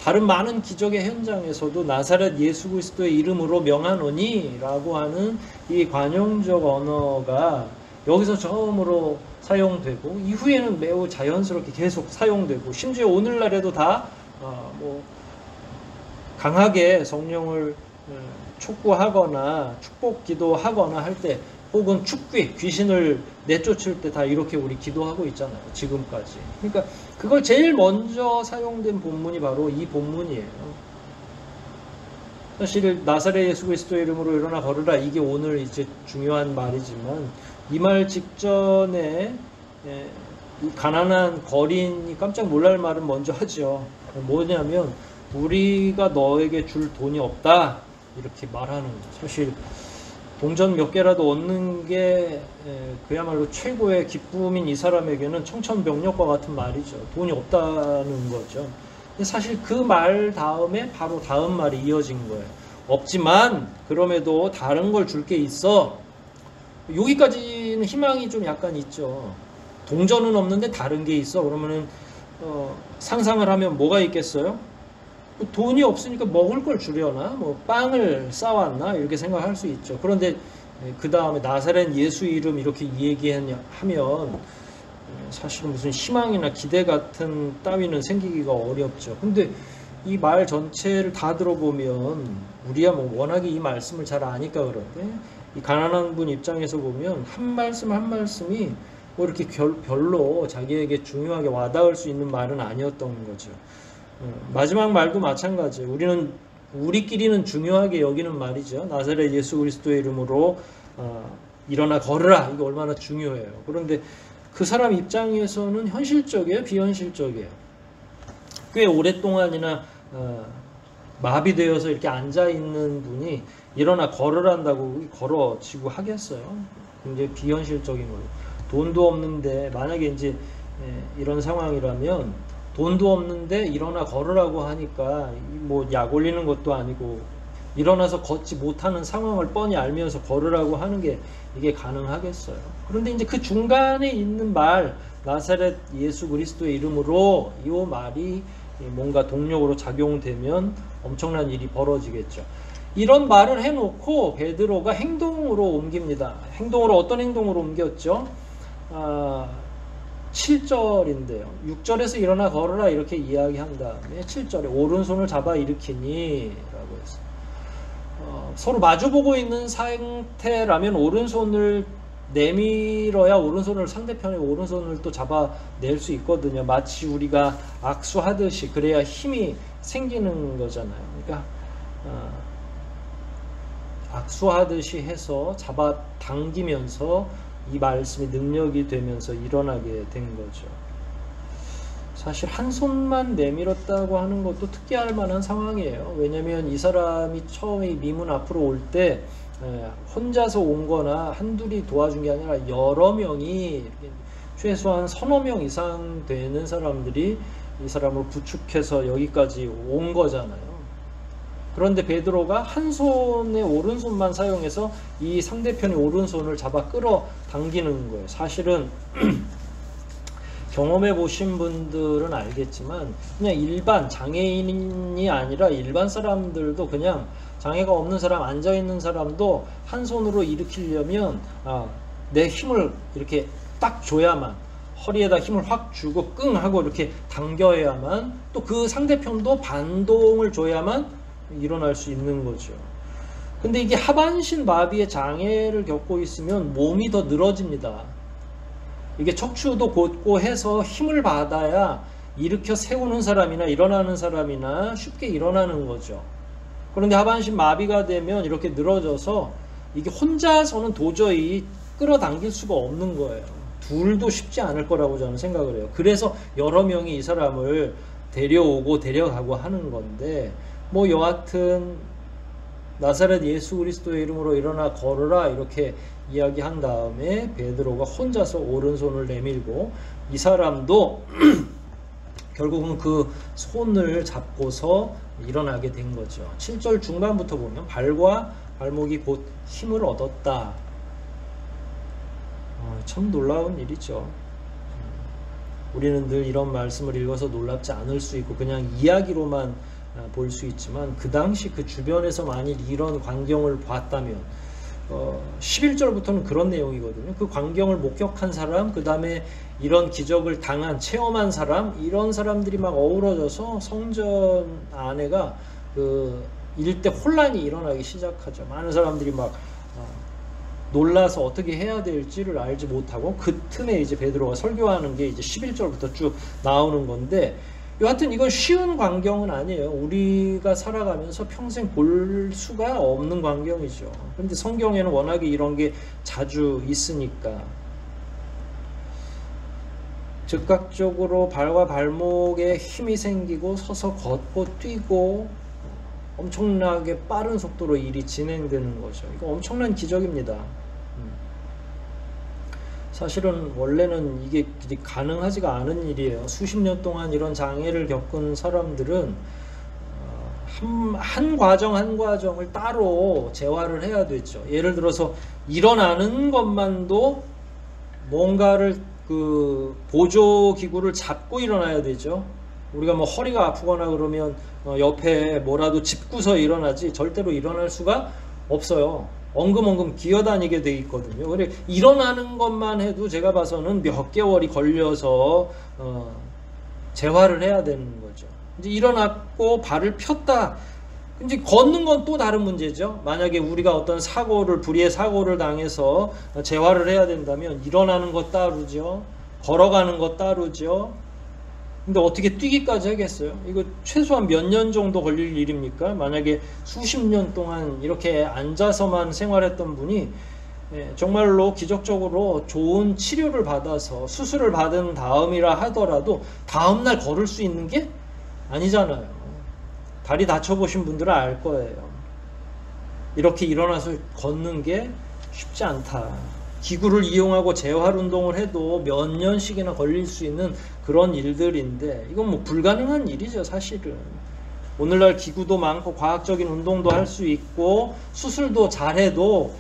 다른 많은 기적의 현장에서도 나사렛 예수 그리스도의 이름으로 명하노니 라고 하는 이 관용적 언어가 여기서 처음으로 사용되고, 이후에는 매우 자연스럽게 계속 사용되고, 심지어 오늘날에도 다 뭐 강하게 성령을 촉구하거나 축복 기도하거나 할 때, 혹은 귀신을 내쫓을 때 다 이렇게 우리 기도하고 있잖아요. 지금까지. 그러니까 그걸 제일 먼저 사용된 본문이 바로 이 본문이에요. 사실 나사렛 예수 그리스도의 이름으로 일어나 걸으라, 이게 오늘 이제 중요한 말이지만, 이 말 직전에 이 가난한 거린이 깜짝 놀랄 말은 먼저 하죠. 뭐냐면 우리가 너에게 줄 돈이 없다 이렇게 말하는 거죠. 사실 동전 몇 개라도 얻는 게 그야말로 최고의 기쁨인 이 사람에게는 청천벽력과 같은 말이죠. 돈이 없다는 거죠. 근데 사실 그 말 다음에 바로 다음 말이 이어진 거예요. 없지만 그럼에도 다른 걸 줄 게 있어. 여기까지는 희망이 좀 약간 있죠. 동전은 없는데 다른 게 있어. 그러면은 상상을 하면 뭐가 있겠어요? 돈이 없으니까 먹을 걸 주려나? 뭐 빵을 싸왔나? 이렇게 생각할 수 있죠. 그런데 그 다음에 나사렛 예수 이름 이렇게 얘기하면 사실은 무슨 희망이나 기대 같은 따위는 생기기가 어렵죠. 근데 이 말 전체를 다 들어보면 우리야 뭐 워낙에 이 말씀을 잘 아니까 그런데, 이 가난한 분 입장에서 보면 한 말씀 한 말씀이 뭐 이렇게 별로 자기에게 중요하게 와닿을 수 있는 말은 아니었던 거죠. 마지막 말도 마찬가지예요. 우리끼리는 중요하게 여기는 말이죠. 나사렛 예수 그리스도의 이름으로 일어나 걸으라. 이게 얼마나 중요해요. 그런데 그 사람 입장에서는 현실적이에요, 비현실적이에요? 꽤 오랫동안이나 마비되어서 이렇게 앉아있는 분이 일어나 걸으란다고 걸어지고 하겠어요? 굉장히 비현실적인 거예요. 돈도 없는데, 만약에 이제 이런 상황이라면 돈도 없는데 일어나 걸으라고 하니까 뭐 약 올리는 것도 아니고 일어나서 걷지 못하는 상황을 뻔히 알면서 걸으라고 하는 게 이게 가능하겠어요? 그런데 이제 그 중간에 있는 말, 나사렛 예수 그리스도의 이름으로, 이 말이 뭔가 동력으로 작용되면 엄청난 일이 벌어지겠죠. 이런 말을 해놓고 베드로가 행동으로 옮깁니다. 행동으로 어떤 행동으로 옮겼죠? 7절인데요. 6절에서 일어나 걸어라 이렇게 이야기한 다음에 7절에 오른손을 잡아 일으키니 라고 했어요. 서로 마주보고 있는 상태라면 오른손을 내밀어야 오른손을 상대편의 오른손을 또 잡아낼 수 있거든요. 마치 우리가 악수하듯이 그래야 힘이 생기는 거잖아요. 그러니까 악수하듯이 해서 잡아 당기면서 이 말씀이 능력이 되면서 일어나게 된 거죠. 사실 한 손만 내밀었다고 하는 것도 특기할 만한 상황이에요. 왜냐하면 이 사람이 처음에 미문 앞으로 올 때 혼자서 온 거나 한둘이 도와준 게 아니라 여러 명이 최소한 서너 명 이상 되는 사람들이 이 사람을 부축해서 여기까지 온 거잖아요. 그런데 베드로가 한 손의 오른손만 사용해서 이 상대편의 오른손을 잡아 끌어 당기는 거예요. 사실은 경험해 보신 분들은 알겠지만 그냥 일반 장애인이 아니라 일반 사람들도 그냥 장애가 없는 사람, 앉아있는 사람도 한 손으로 일으키려면 내 힘을 이렇게 딱 줘야만, 허리에다 힘을 확 주고 끙 하고 이렇게 당겨야만, 또 그 상대편도 반동을 줘야만 일어날 수 있는 거죠. 근데 이게 하반신 마비의 장애를 겪고 있으면 몸이 더 늘어집니다. 이게 척추도 곧고 해서 힘을 받아야 일으켜 세우는 사람이나 일어나는 사람이나 쉽게 일어나는 거죠. 그런데 하반신 마비가 되면 이렇게 늘어져서 이게 혼자서는 도저히 끌어당길 수가 없는 거예요. 둘도 쉽지 않을 거라고 저는 생각을 해요. 그래서 여러 명이 이 사람을 데려오고 데려가고 하는 건데, 뭐 여하튼 나사렛 예수 그리스도의 이름으로 일어나 걸어라 이렇게 이야기한 다음에 베드로가 혼자서 오른손을 내밀고 이 사람도 결국은 그 손을 잡고서 일어나게 된 거죠. 7절 중반부터 보면 발과 발목이 곧 힘을 얻었다. 참 놀라운 일이죠. 우리는 늘 이런 말씀을 읽어서 놀랍지 않을 수 있고 그냥 이야기로만 볼 수 있지만 그 당시 그 주변에서 만일 이런 광경을 봤다면 11절부터는 그런 내용이거든요. 그 광경을 목격한 사람, 그 다음에 이런 기적을 당한, 체험한 사람, 이런 사람들이 막 어우러져서 성전 안에가 그 일대 혼란이 일어나기 시작하죠. 많은 사람들이 막 놀라서 어떻게 해야 될지를 알지 못하고 그 틈에 이제 베드로가 설교하는 게 이제 11절부터 쭉 나오는 건데, 여하튼 이건 쉬운 광경은 아니에요. 우리가 살아가면서 평생 볼 수가 없는 광경이죠. 그런데 성경에는 워낙에 이런 게 자주 있으니까 즉각적으로 발과 발목에 힘이 생기고 서서 걷고 뛰고 엄청나게 빠른 속도로 일이 진행되는 거죠. 이거 엄청난 기적입니다. 사실은 원래는 이게 가능하지가 않은 일이에요. 수십 년 동안 이런 장애를 겪은 사람들은 한 과정 한 과정을 따로 재활을 해야 되죠. 예를 들어서 일어나는 것만도 뭔가를 그 보조기구를 잡고 일어나야 되죠. 우리가 뭐 허리가 아프거나 그러면 옆에 뭐라도 짚고서 일어나지 절대로 일어날 수가 없어요. 엉금엉금 기어다니게 돼 있거든요. 그래 일어나는 것만 해도 제가 봐서는 몇 개월이 걸려서 재활을 해야 되는 거죠. 이제 일어났고 발을 폈다. 이제 걷는 건 또 다른 문제죠. 만약에 우리가 어떤 불의의 사고를 당해서 재활을 해야 된다면 일어나는 것 따르죠. 걸어가는 것 따르죠. 근데 어떻게 뛰기까지 하겠어요? 이거 최소한 몇 년 정도 걸릴 일입니까? 만약에 수십 년 동안 이렇게 앉아서만 생활했던 분이 정말로 기적적으로 좋은 치료를 받아서 수술을 받은 다음이라 하더라도 다음날 걸을 수 있는 게 아니잖아요. 다리 다쳐보신 분들은 알 거예요. 이렇게 일어나서 걷는 게 쉽지 않다. 기구를 이용하고 재활 운동을 해도 몇 년씩이나 걸릴 수 있는 그런 일들인데 이건 뭐 불가능한 일이죠. 사실은 오늘날 기구도 많고 과학적인 운동도 할 수 있고 수술도 잘해도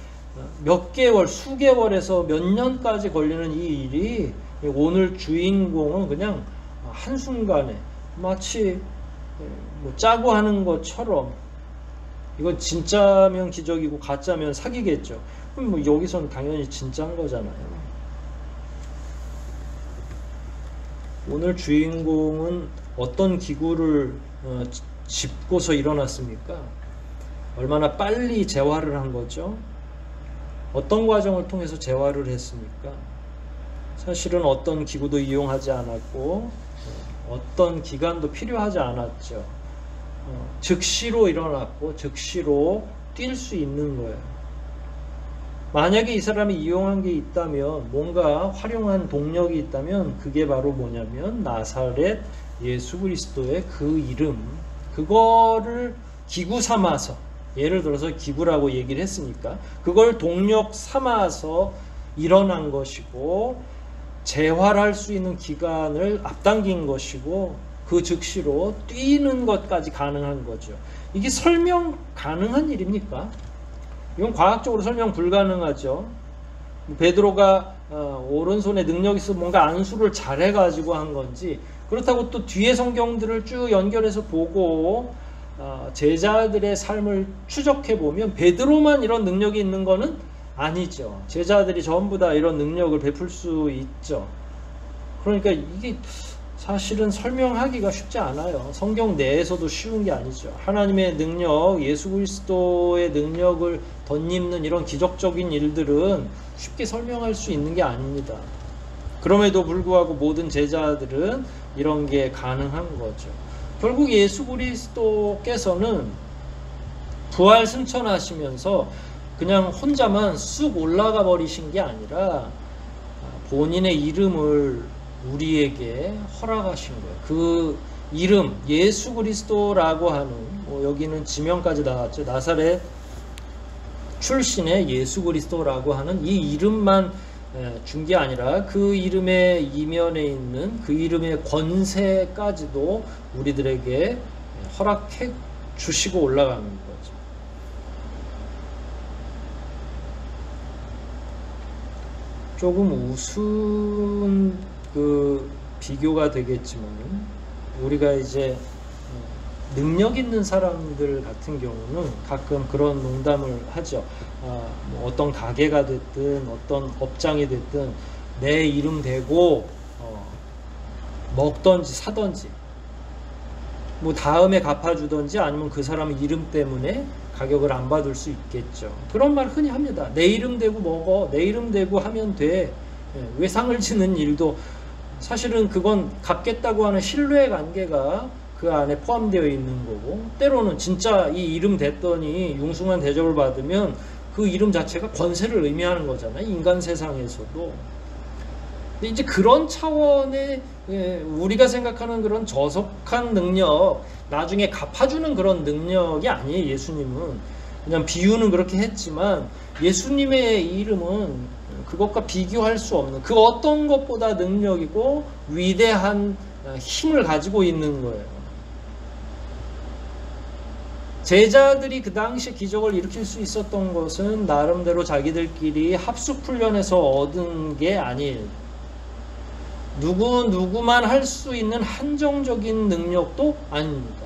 몇 개월, 수개월에서 몇 년까지 걸리는 이 일이 오늘 주인공은 그냥 한순간에 마치 뭐 짜고 하는 것처럼 이건 진짜면 기적이고 가짜면 사기겠죠. 그럼 뭐 여기서는 당연히 진짜인 거잖아요. 오늘 주인공은 어떤 기구를 짚고서 일어났습니까? 얼마나 빨리 재활을 한 거죠? 어떤 과정을 통해서 재활을 했습니까? 사실은 어떤 기구도 이용하지 않았고 어떤 기간도 필요하지 않았죠. 즉시로 일어났고 즉시로 뛸 수 있는 거예요. 만약에 이 사람이 이용한 게 있다면, 뭔가 활용한 동력이 있다면 그게 바로 뭐냐면 나사렛 예수 그리스도의 그 이름, 그거를 기구 삼아서, 예를 들어서 기구라고 얘기를 했으니까 그걸 동력 삼아서 일어난 것이고 재활할 수 있는 기간을 앞당긴 것이고 그 즉시로 뛰는 것까지 가능한 거죠. 이게 설명 가능한 일입니까? 이건 과학적으로 설명 불가능하죠. 베드로가 오른손에 능력이 있어 뭔가 안수를 잘해가지고 한 건지, 그렇다고 또 뒤에 성경들을 쭉 연결해서 보고 제자들의 삶을 추적해 보면 베드로만 이런 능력이 있는 거는 아니죠. 제자들이 전부 다 이런 능력을 베풀 수 있죠. 그러니까 이게 사실은 설명하기가 쉽지 않아요. 성경 내에서도 쉬운 게 아니죠. 하나님의 능력, 예수 그리스도의 능력을 덧입는 이런 기적적인 일들은 쉽게 설명할 수 있는 게 아닙니다. 그럼에도 불구하고 모든 제자들은 이런 게 가능한 거죠. 결국 예수 그리스도께서는 부활 승천하시면서 그냥 혼자만 쑥 올라가 버리신 게 아니라 본인의 이름을 우리에게 허락하신 거예요. 그 이름, 예수 그리스도라고 하는, 여기는 지명까지 나왔죠. 나사렛 출신의 예수 그리스도라고 하는 이 이름만 준 게 아니라 그 이름의 이면에 있는 그 이름의 권세까지도 우리들에게 허락해 주시고 올라가는 거죠. 조금 우스운 그 비교가 되겠지만, 우리가 이제 능력 있는 사람들 같은 경우는 가끔 그런 농담을 하죠. 뭐 어떤 가게가 됐든 어떤 업장이 됐든 내 이름 대고 먹던지 사던지, 뭐 다음에 갚아주던지 아니면 그 사람 이름 때문에 가격을 안 받을 수 있겠죠. 그런 말 흔히 합니다. 내 이름 대고 먹어, 내 이름 대고 하면 돼. 왜 상을 지는 일도, 사실은 그건 갚겠다고 하는 신뢰 관계가 그 안에 포함되어 있는 거고, 때로는 진짜 이 이름 댔더니 융숭한 대접을 받으면 그 이름 자체가 권세를 의미하는 거잖아요. 인간 세상에서도. 근데 이제 그런 차원의 우리가 생각하는 그런 저속한 능력, 나중에 갚아주는 그런 능력이 아니에요. 예수님은 그냥 비유는 그렇게 했지만 예수님의 이름은 그것과 비교할 수 없는 그 어떤 것보다 능력이고 위대한 힘을 가지고 있는 거예요. 제자들이 그 당시 기적을 일으킬 수 있었던 것은 나름대로 자기들끼리 합숙훈련에서 얻은 게 아니에요. 누구만 할 수 있는 한정적인 능력도 아닙니다.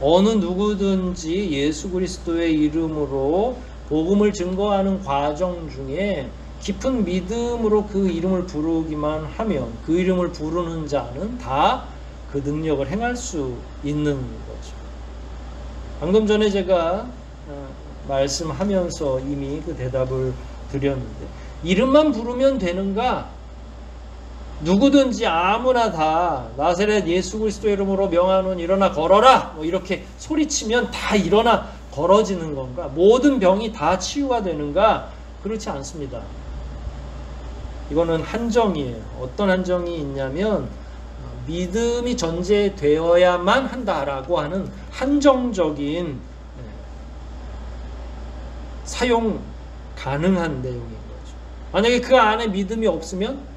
어느 누구든지 예수 그리스도의 이름으로 복음을 증거하는 과정 중에 깊은 믿음으로 그 이름을 부르기만 하면, 그 이름을 부르는 자는 다 그 능력을 행할 수 있는 거죠. 방금 전에 제가 말씀하면서 이미 그 대답을 드렸는데, 이름만 부르면 되는가? 누구든지 아무나 다 나사렛 예수 그리스도 이름으로 명하노니 일어나 걸어라, 뭐 이렇게 소리치면 다 일어나 걸어지는 건가? 모든 병이 다 치유가 되는가? 그렇지 않습니다. 이거는 한정이에요. 어떤 한정이 있냐면 믿음이 전제되어야만 한다라고 하는 한정적인 사용 가능한 내용인 거죠. 만약에 그 안에 믿음이 없으면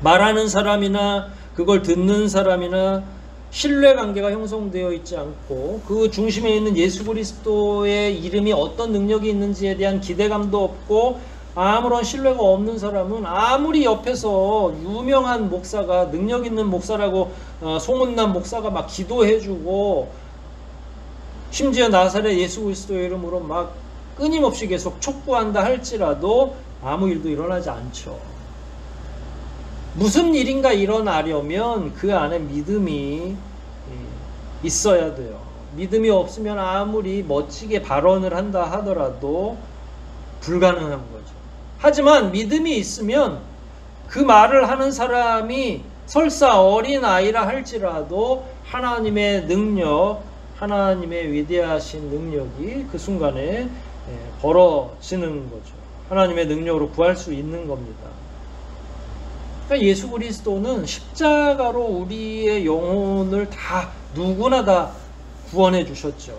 말하는 사람이나 그걸 듣는 사람이나 신뢰관계가 형성되어 있지 않고 그 중심에 있는 예수 그리스도의 이름이 어떤 능력이 있는지에 대한 기대감도 없고 아무런 신뢰가 없는 사람은 아무리 옆에서 유명한 목사가, 능력 있는 목사라고 소문난 목사가 막 기도해주고 심지어 나사렛 예수 그리스도의 이름으로 막 끊임없이 계속 촉구한다 할지라도 아무 일도 일어나지 않죠. 무슨 일인가 일어나려면 그 안에 믿음이 있어야 돼요. 믿음이 없으면 아무리 멋지게 발언을 한다 하더라도 불가능한 거죠. 하지만 믿음이 있으면 그 말을 하는 사람이 설사 어린아이라 할지라도 하나님의 능력, 하나님의 위대하신 능력이 그 순간에 벌어지는 거죠. 하나님의 능력으로 구할 수 있는 겁니다. 그러니까 예수 그리스도는 십자가로 우리의 영혼을 다 누구나 다 구원해 주셨죠.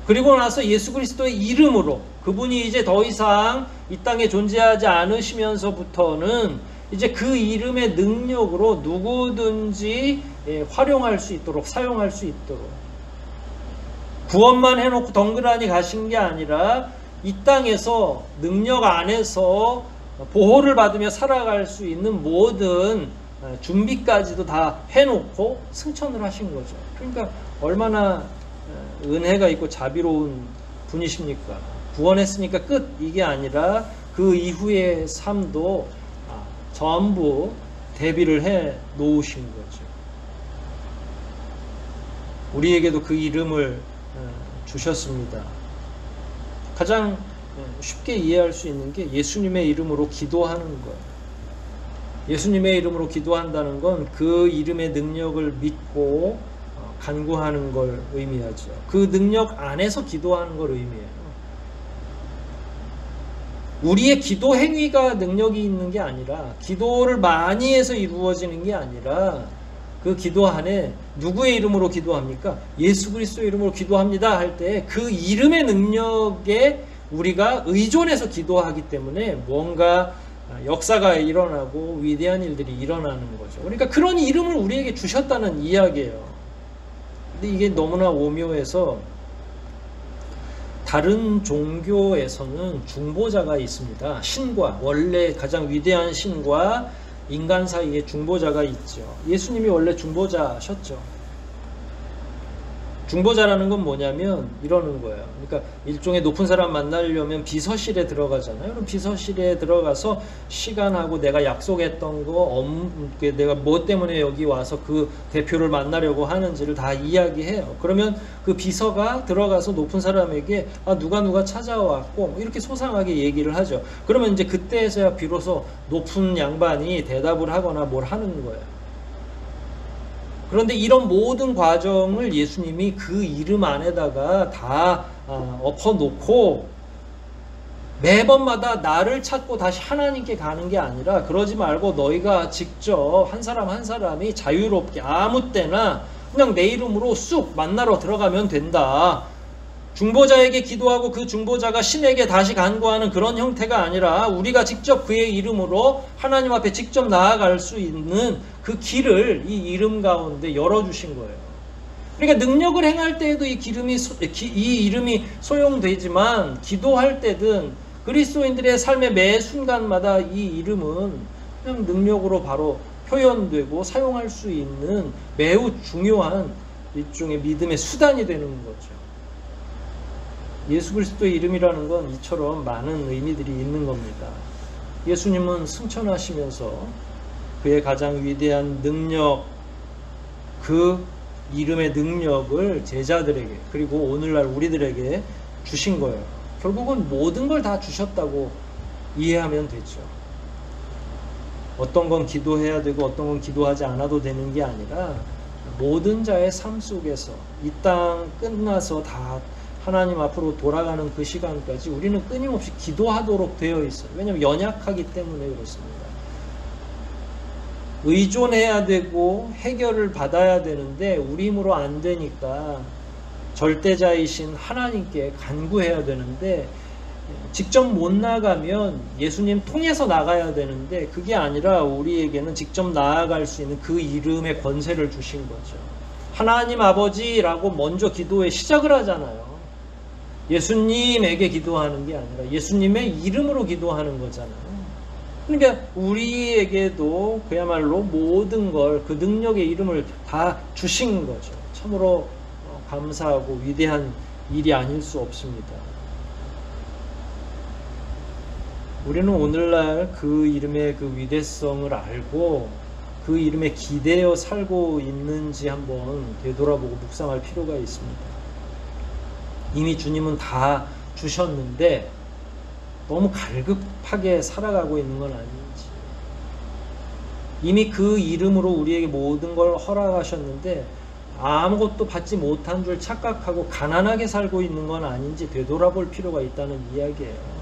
그리고 나서 예수 그리스도의 이름으로, 그분이 이제 더 이상 이 땅에 존재하지 않으시면서부터는 이제 그 이름의 능력으로 누구든지 활용할 수 있도록, 사용할 수 있도록, 구원만 해놓고 덩그러니 가신 게 아니라 이 땅에서 능력 안에서 보호를 받으며 살아갈 수 있는 모든 준비까지도 다 해놓고 승천을 하신 거죠. 그러니까 얼마나 은혜가 있고 자비로운 분이십니까? 구원했으니까 끝, 이게 아니라 그 이후의 삶도 전부 대비를 해 놓으신 거죠. 우리에게도 그 이름을 주셨습니다. 가장 쉽게 이해할 수 있는 게 예수님의 이름으로 기도하는 거예요. 예수님의 이름으로 기도한다는 건 그 이름의 능력을 믿고 간구하는 걸 의미하죠. 그 능력 안에서 기도하는 걸 의미해요. 우리의 기도 행위가 능력이 있는 게 아니라, 기도를 많이 해서 이루어지는 게 아니라, 그 기도 안에 누구의 이름으로 기도합니까? 예수 그리스도의 이름으로 기도합니다 할 때 그 이름의 능력에 우리가 의존해서 기도하기 때문에 뭔가 역사가 일어나고 위대한 일들이 일어나는 거죠. 그러니까 그런 이름을 우리에게 주셨다는 이야기예요. 근데 이게 너무나 오묘해서 다른 종교에서는 중보자가 있습니다. 신과, 원래 가장 위대한 신과 인간 사이에 중보자가 있죠. 예수님이 원래 중보자셨죠. 중보자라는 건 뭐냐면 이러는 거예요. 그러니까 일종의 높은 사람 만나려면 비서실에 들어가잖아요. 그럼 비서실에 들어가서 시간하고 내가 약속했던 거, 내가 뭐 때문에 여기 와서 그 대표를 만나려고 하는지를 다 이야기해요. 그러면 그 비서가 들어가서 높은 사람에게 누가 찾아왔고 이렇게 소상하게 얘기를 하죠. 그러면 이제 그때에서야 비로소 높은 양반이 대답을 하거나 뭘 하는 거예요. 그런데 이런 모든 과정을 예수님이 그 이름 안에다가 다 엎어놓고 매번마다 나를 찾고 다시 하나님께 가는 게 아니라, 그러지 말고 너희가 직접 한 사람 한 사람이 자유롭게 아무 때나 그냥 내 이름으로 쑥 만나러 들어가면 된다. 중보자에게 기도하고 그 중보자가 신에게 다시 간구하는 그런 형태가 아니라 우리가 직접 그의 이름으로 하나님 앞에 직접 나아갈 수 있는 그 길을 이 이름 가운데 열어주신 거예요. 그러니까 능력을 행할 때에도 이 이름이 소용되지만, 기도할 때든 그리스도인들의 삶의 매 순간마다 이 이름은 그냥 능력으로 바로 표현되고 사용할 수 있는 매우 중요한 일종의 믿음의 수단이 되는 거죠. 예수 그리스도의 이름이라는 건 이처럼 많은 의미들이 있는 겁니다. 예수님은 승천하시면서 그의 가장 위대한 능력, 그 이름의 능력을 제자들에게, 그리고 오늘날 우리들에게 주신 거예요. 결국은 모든 걸 다 주셨다고 이해하면 되죠. 어떤 건 기도해야 되고 어떤 건 기도하지 않아도 되는 게 아니라, 모든 자의 삶 속에서 이 땅 끝나서 다 하나님 앞으로 돌아가는 그 시간까지 우리는 끊임없이 기도하도록 되어 있어요. 왜냐하면 연약하기 때문에 그렇습니다. 의존해야 되고 해결을 받아야 되는데 우리 힘으로 안 되니까 절대자이신 하나님께 간구해야 되는데, 직접 못 나가면 예수님 통해서 나가야 되는데, 그게 아니라 우리에게는 직접 나아갈 수 있는 그 이름의 권세를 주신 거죠. 하나님 아버지라고 먼저 기도에 시작을 하잖아요. 예수님에게 기도하는 게 아니라 예수님의 이름으로 기도하는 거잖아요. 그러니까 우리에게도 그야말로 모든 걸, 그 능력의 이름을 다 주신 거죠. 참으로 감사하고 위대한 일이 아닐 수 없습니다. 우리는 오늘날 그 이름의 그 위대성을 알고 그 이름에 기대어 살고 있는지 한번 되돌아보고 묵상할 필요가 있습니다. 이미 주님은 다 주셨는데 너무 갈급하게 살아가고 있는 건 아닌지, 이미 그 이름으로 우리에게 모든 걸 허락하셨는데 아무것도 받지 못한 줄 착각하고 가난하게 살고 있는 건 아닌지 되돌아볼 필요가 있다는 이야기예요.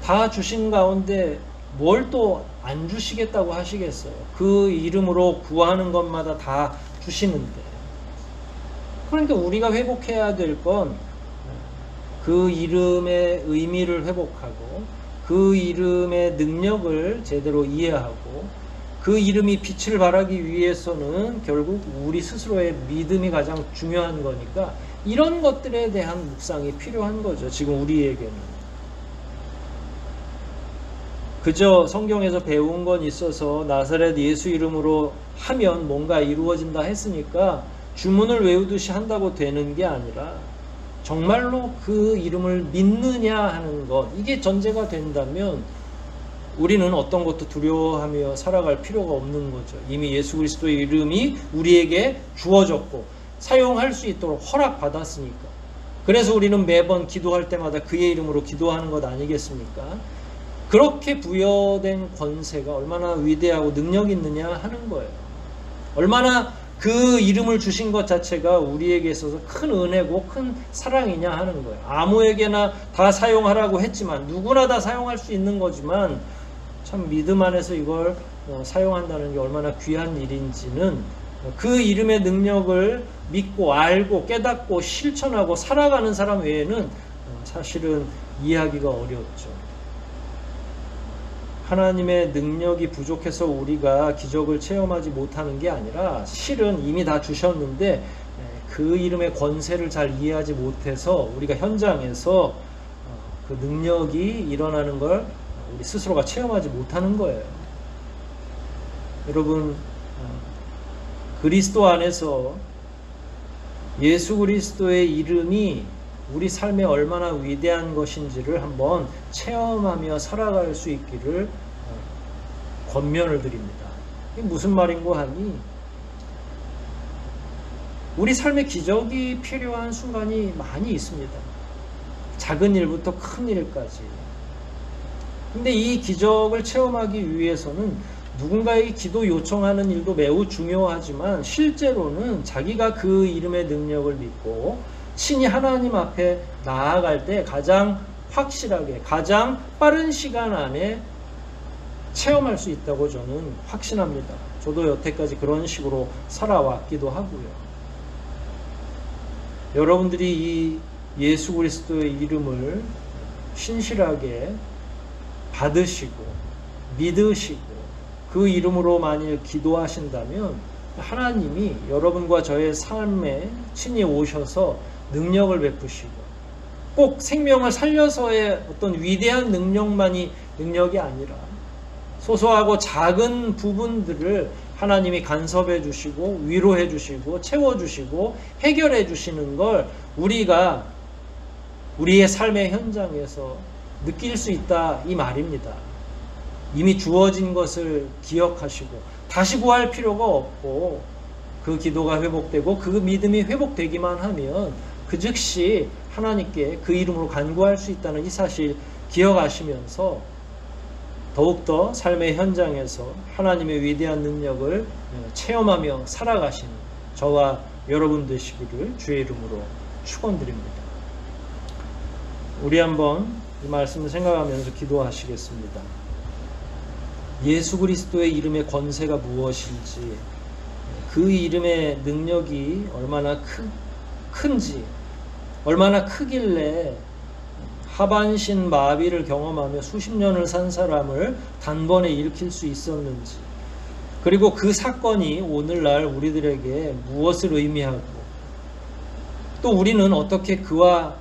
다 주신 가운데 뭘 또 안 주시겠다고 하시겠어요? 그 이름으로 구하는 것마다 다 주시는데. 그러니까 우리가 회복해야 될 건 그 이름의 의미를 회복하고 그 이름의 능력을 제대로 이해하고 그 이름이 빛을 발하기 위해서는 결국 우리 스스로의 믿음이 가장 중요한 거니까 이런 것들에 대한 묵상이 필요한 거죠. 지금 우리에게는. 그저 성경에서 배운 건 있어서 나사렛 예수 이름으로 하면 뭔가 이루어진다 했으니까 주문을 외우듯이 한다고 되는 게 아니라 정말로 그 이름을 믿느냐 하는 것, 이게 전제가 된다면 우리는 어떤 것도 두려워하며 살아갈 필요가 없는 거죠. 이미 예수 그리스도의 이름이 우리에게 주어졌고 사용할 수 있도록 허락받았으니까. 그래서 우리는 매번 기도할 때마다 그의 이름으로 기도하는 것 아니겠습니까? 그렇게 부여된 권세가 얼마나 위대하고 능력 있느냐 하는 거예요. 얼마나 그 이름을 주신 것 자체가 우리에게 있어서 큰 은혜고 큰 사랑이냐 하는 거예요. 아무에게나 다 사용하라고 했지만, 누구나 다 사용할 수 있는 거지만 참 믿음 안에서 이걸 사용한다는 게 얼마나 귀한 일인지는 그 이름의 능력을 믿고 알고 깨닫고 실천하고 살아가는 사람 외에는 사실은 이해하기가 어렵죠. 하나님의 능력이 부족해서 우리가 기적을 체험하지 못하는 게 아니라 실은 이미 다 주셨는데 그 이름의 권세를 잘 이해하지 못해서 우리가 현장에서 그 능력이 일어나는 걸 우리 스스로가 체험하지 못하는 거예요. 여러분, 그리스도 안에서 예수 그리스도의 이름이 우리 삶에 얼마나 위대한 것인지를 한번 체험하며 살아갈 수 있기를 권면을 드립니다. 이게 무슨 말인고 하니, 우리 삶에 기적이 필요한 순간이 많이 있습니다. 작은 일부터 큰 일까지. 근데 이 기적을 체험하기 위해서는 누군가에게 기도 요청하는 일도 매우 중요하지만 실제로는 자기가 그 이름의 능력을 믿고 신이 하나님 앞에 나아갈 때 가장 확실하게 가장 빠른 시간 안에 체험할 수 있다고 저는 확신합니다. 저도 여태까지 그런 식으로 살아왔기도 하고요. 여러분들이 이 예수 그리스도의 이름을 신실하게 받으시고 믿으시고 그 이름으로 만일 기도하신다면 하나님이 여러분과 저의 삶에 친히 오셔서 능력을 베푸시고, 꼭 생명을 살려서의 어떤 위대한 능력만이 능력이 아니라 소소하고 작은 부분들을 하나님이 간섭해 주시고 위로해 주시고 채워 주시고 해결해 주시는 걸 우리가 우리의 삶의 현장에서 느낄 수 있다, 이 말입니다. 이미 주어진 것을 기억하시고 다시 구할 필요가 없고 그 기도가 회복되고 그 믿음이 회복되기만 하면 그 즉시 하나님께 그 이름으로 간구할 수 있다는 이 사실 기억하시면서 더욱더 삶의 현장에서 하나님의 위대한 능력을 체험하며 살아가시는 저와 여러분 되시기를 주의 이름으로 축원드립니다. 우리 한번 이 말씀을 생각하면서 기도하시겠습니다. 예수 그리스도의 이름의 권세가 무엇인지, 그 이름의 능력이 얼마나 큰지, 얼마나 크길래 하반신 마비를 경험하며 수십 년을 산 사람을 단번에 일으킬 수 있었는지, 그리고 그 사건이 오늘날 우리들에게 무엇을 의미하고 또 우리는 어떻게 그와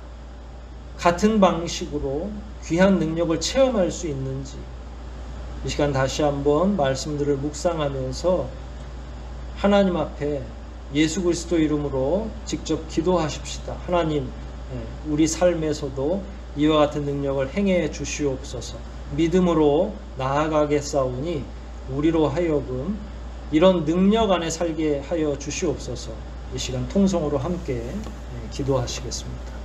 같은 방식으로 귀한 능력을 체험할 수 있는지, 이 시간 다시 한번 말씀들을 묵상하면서 하나님 앞에 예수 그리스도 이름으로 직접 기도하십시다. 하나님, 우리 삶에서도 이와 같은 능력을 행해 주시옵소서. 믿음으로 나아가겠사오니 우리로 하여금 이런 능력 안에 살게 하여 주시옵소서. 이 시간 통성으로 함께 기도하시겠습니다.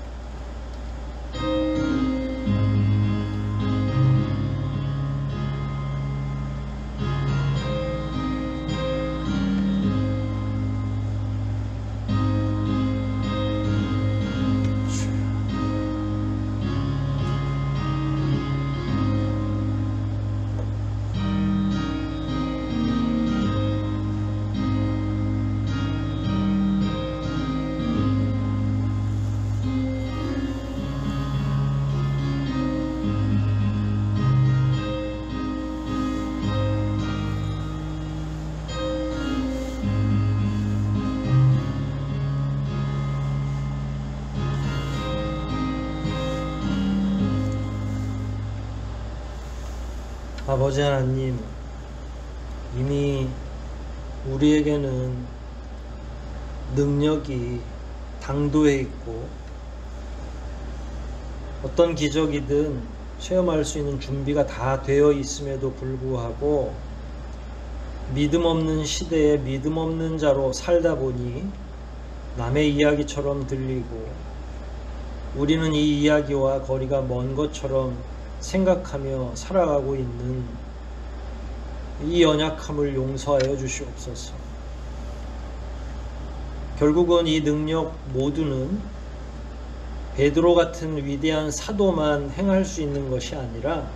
아버지 하나님, 이미 우리에게는 능력이 당도해 있고 어떤 기적이든 체험할 수 있는 준비가 다 되어 있음에도 불구하고 믿음 없는 시대에 믿음 없는 자로 살다 보니 남의 이야기처럼 들리고 우리는 이 이야기와 거리가 먼 것처럼 생각하며 살아가고 있는 이 연약함을 용서하여 주시옵소서. 결국은 이 능력 모두는 베드로 같은 위대한 사도만 행할 수 있는 것이 아니라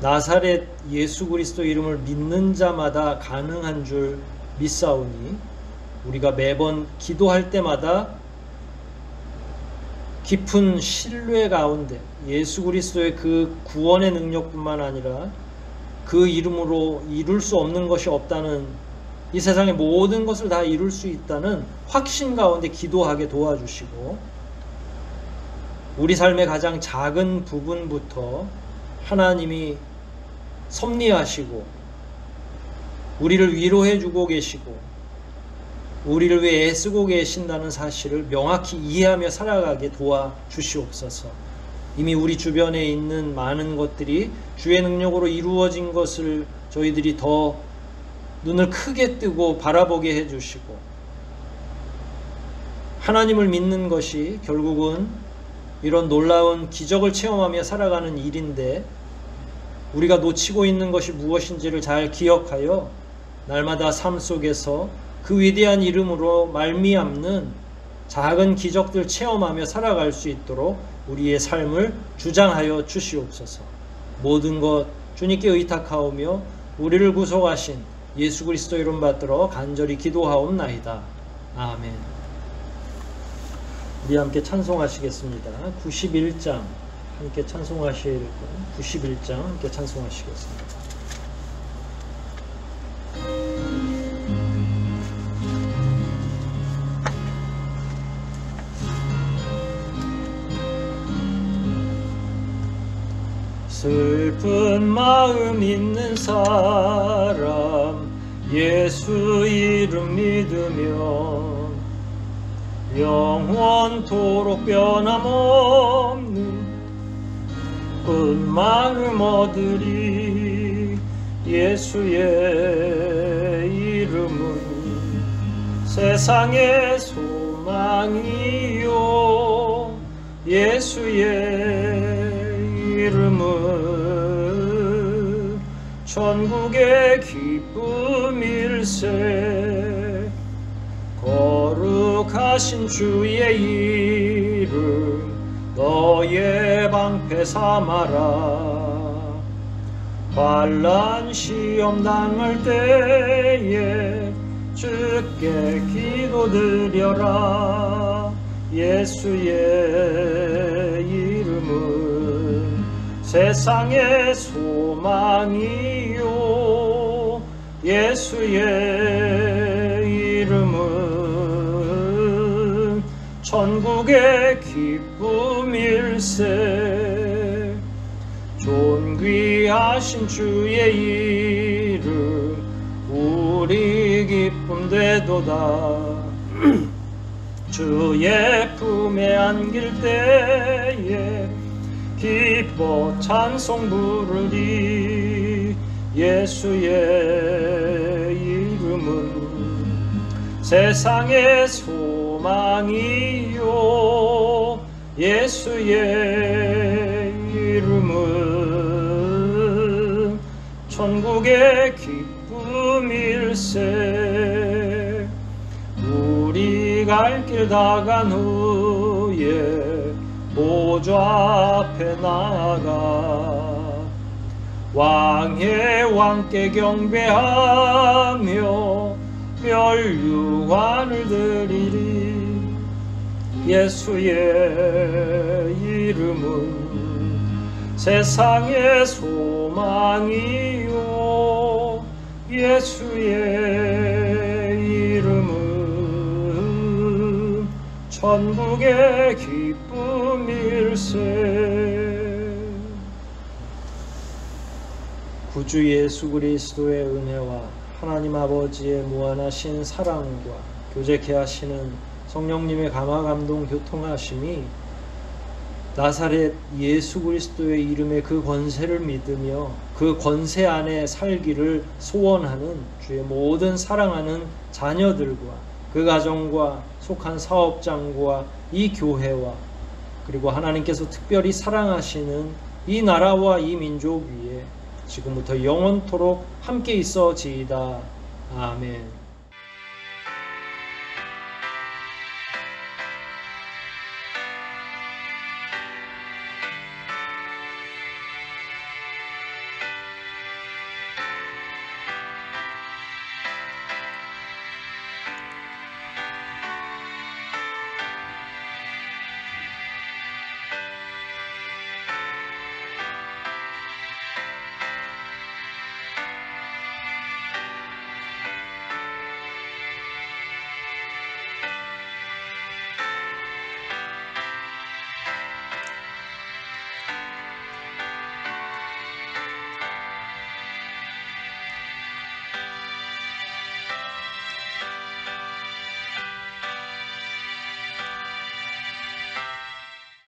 나사렛 예수 그리스도 이름을 믿는 자마다 가능한 줄 믿사오니 우리가 매번 기도할 때마다 깊은 신뢰 가운데 예수 그리스도의 그 구원의 능력뿐만 아니라 그 이름으로 이룰 수 없는 것이 없다는, 이 세상의 모든 것을 다 이룰 수 있다는 확신 가운데 기도하게 도와주시고 우리 삶의 가장 작은 부분부터 하나님이 섭리하시고 우리를 위로해 주고 계시고 우리를 위해 애쓰고 계신다는 사실을 명확히 이해하며 살아가게 도와주시옵소서. 이미 우리 주변에 있는 많은 것들이 주의 능력으로 이루어진 것을 저희들이 더 눈을 크게 뜨고 바라보게 해주시고 하나님을 믿는 것이 결국은 이런 놀라운 기적을 체험하며 살아가는 일인데 우리가 놓치고 있는 것이 무엇인지를 잘 기억하여 날마다 삶 속에서 그 위대한 이름으로 말미암는 작은 기적들 체험하며 살아갈 수 있도록 우리의 삶을 주장하여 주시옵소서. 모든 것 주님께 의탁하오며 우리를 구속하신 예수 그리스도 이름 받들어 간절히 기도하옵나이다. 아멘. 우리 함께 찬송하시겠습니다. 91장 함께 찬송하실 91장 함께 찬송하시겠습니다. 슬픈 마음 있는 사람 예수 이름 믿으면 영원토록 변함없는 그 마음 얻으리. 예수의 이름은 세상의 소망이요 예수의 이름은 천국의 기쁨일세. 거룩하신 주의 이름 너의 방패 삼아라. 환난 시험 당할 때에 주께 기도드려라. 예수의 이름은 세상의 소망이요 예수의 이름은 천국의 기쁨일세. 존귀하신 주의 이름 우리 우리 기쁨 되도다. 주의 품에 안길 때에 기뻐 찬송 부르리. 예수의 이름은 세상의 소망이요, 예수의 이름은 천국의 기쁨일세. 우리 갈 길 다 간 후에 보좌 앞에 나아가 왕의 왕께 경배하며 멸류관을 드리리. 예수의 이름은 세상의 소망이요, 예수의 이름은 천국의 기쁨일세. 구주 예수 그리스도의 은혜와 하나님 아버지의 무한하신 사랑과 교제케 하시는 성령님의 감화 감동 교통하심이 나사렛 예수 그리스도의 이름의 그 권세를 믿으며 그 권세 안에 살기를 소원하는 주의 모든 사랑하는 자녀들과 그 가정과 속한 사업장과 이 교회와 그리고 하나님께서 특별히 사랑하시는 이 나라와 이 민족 위에 지금부터 영원토록 함께 있어지이다. 아멘.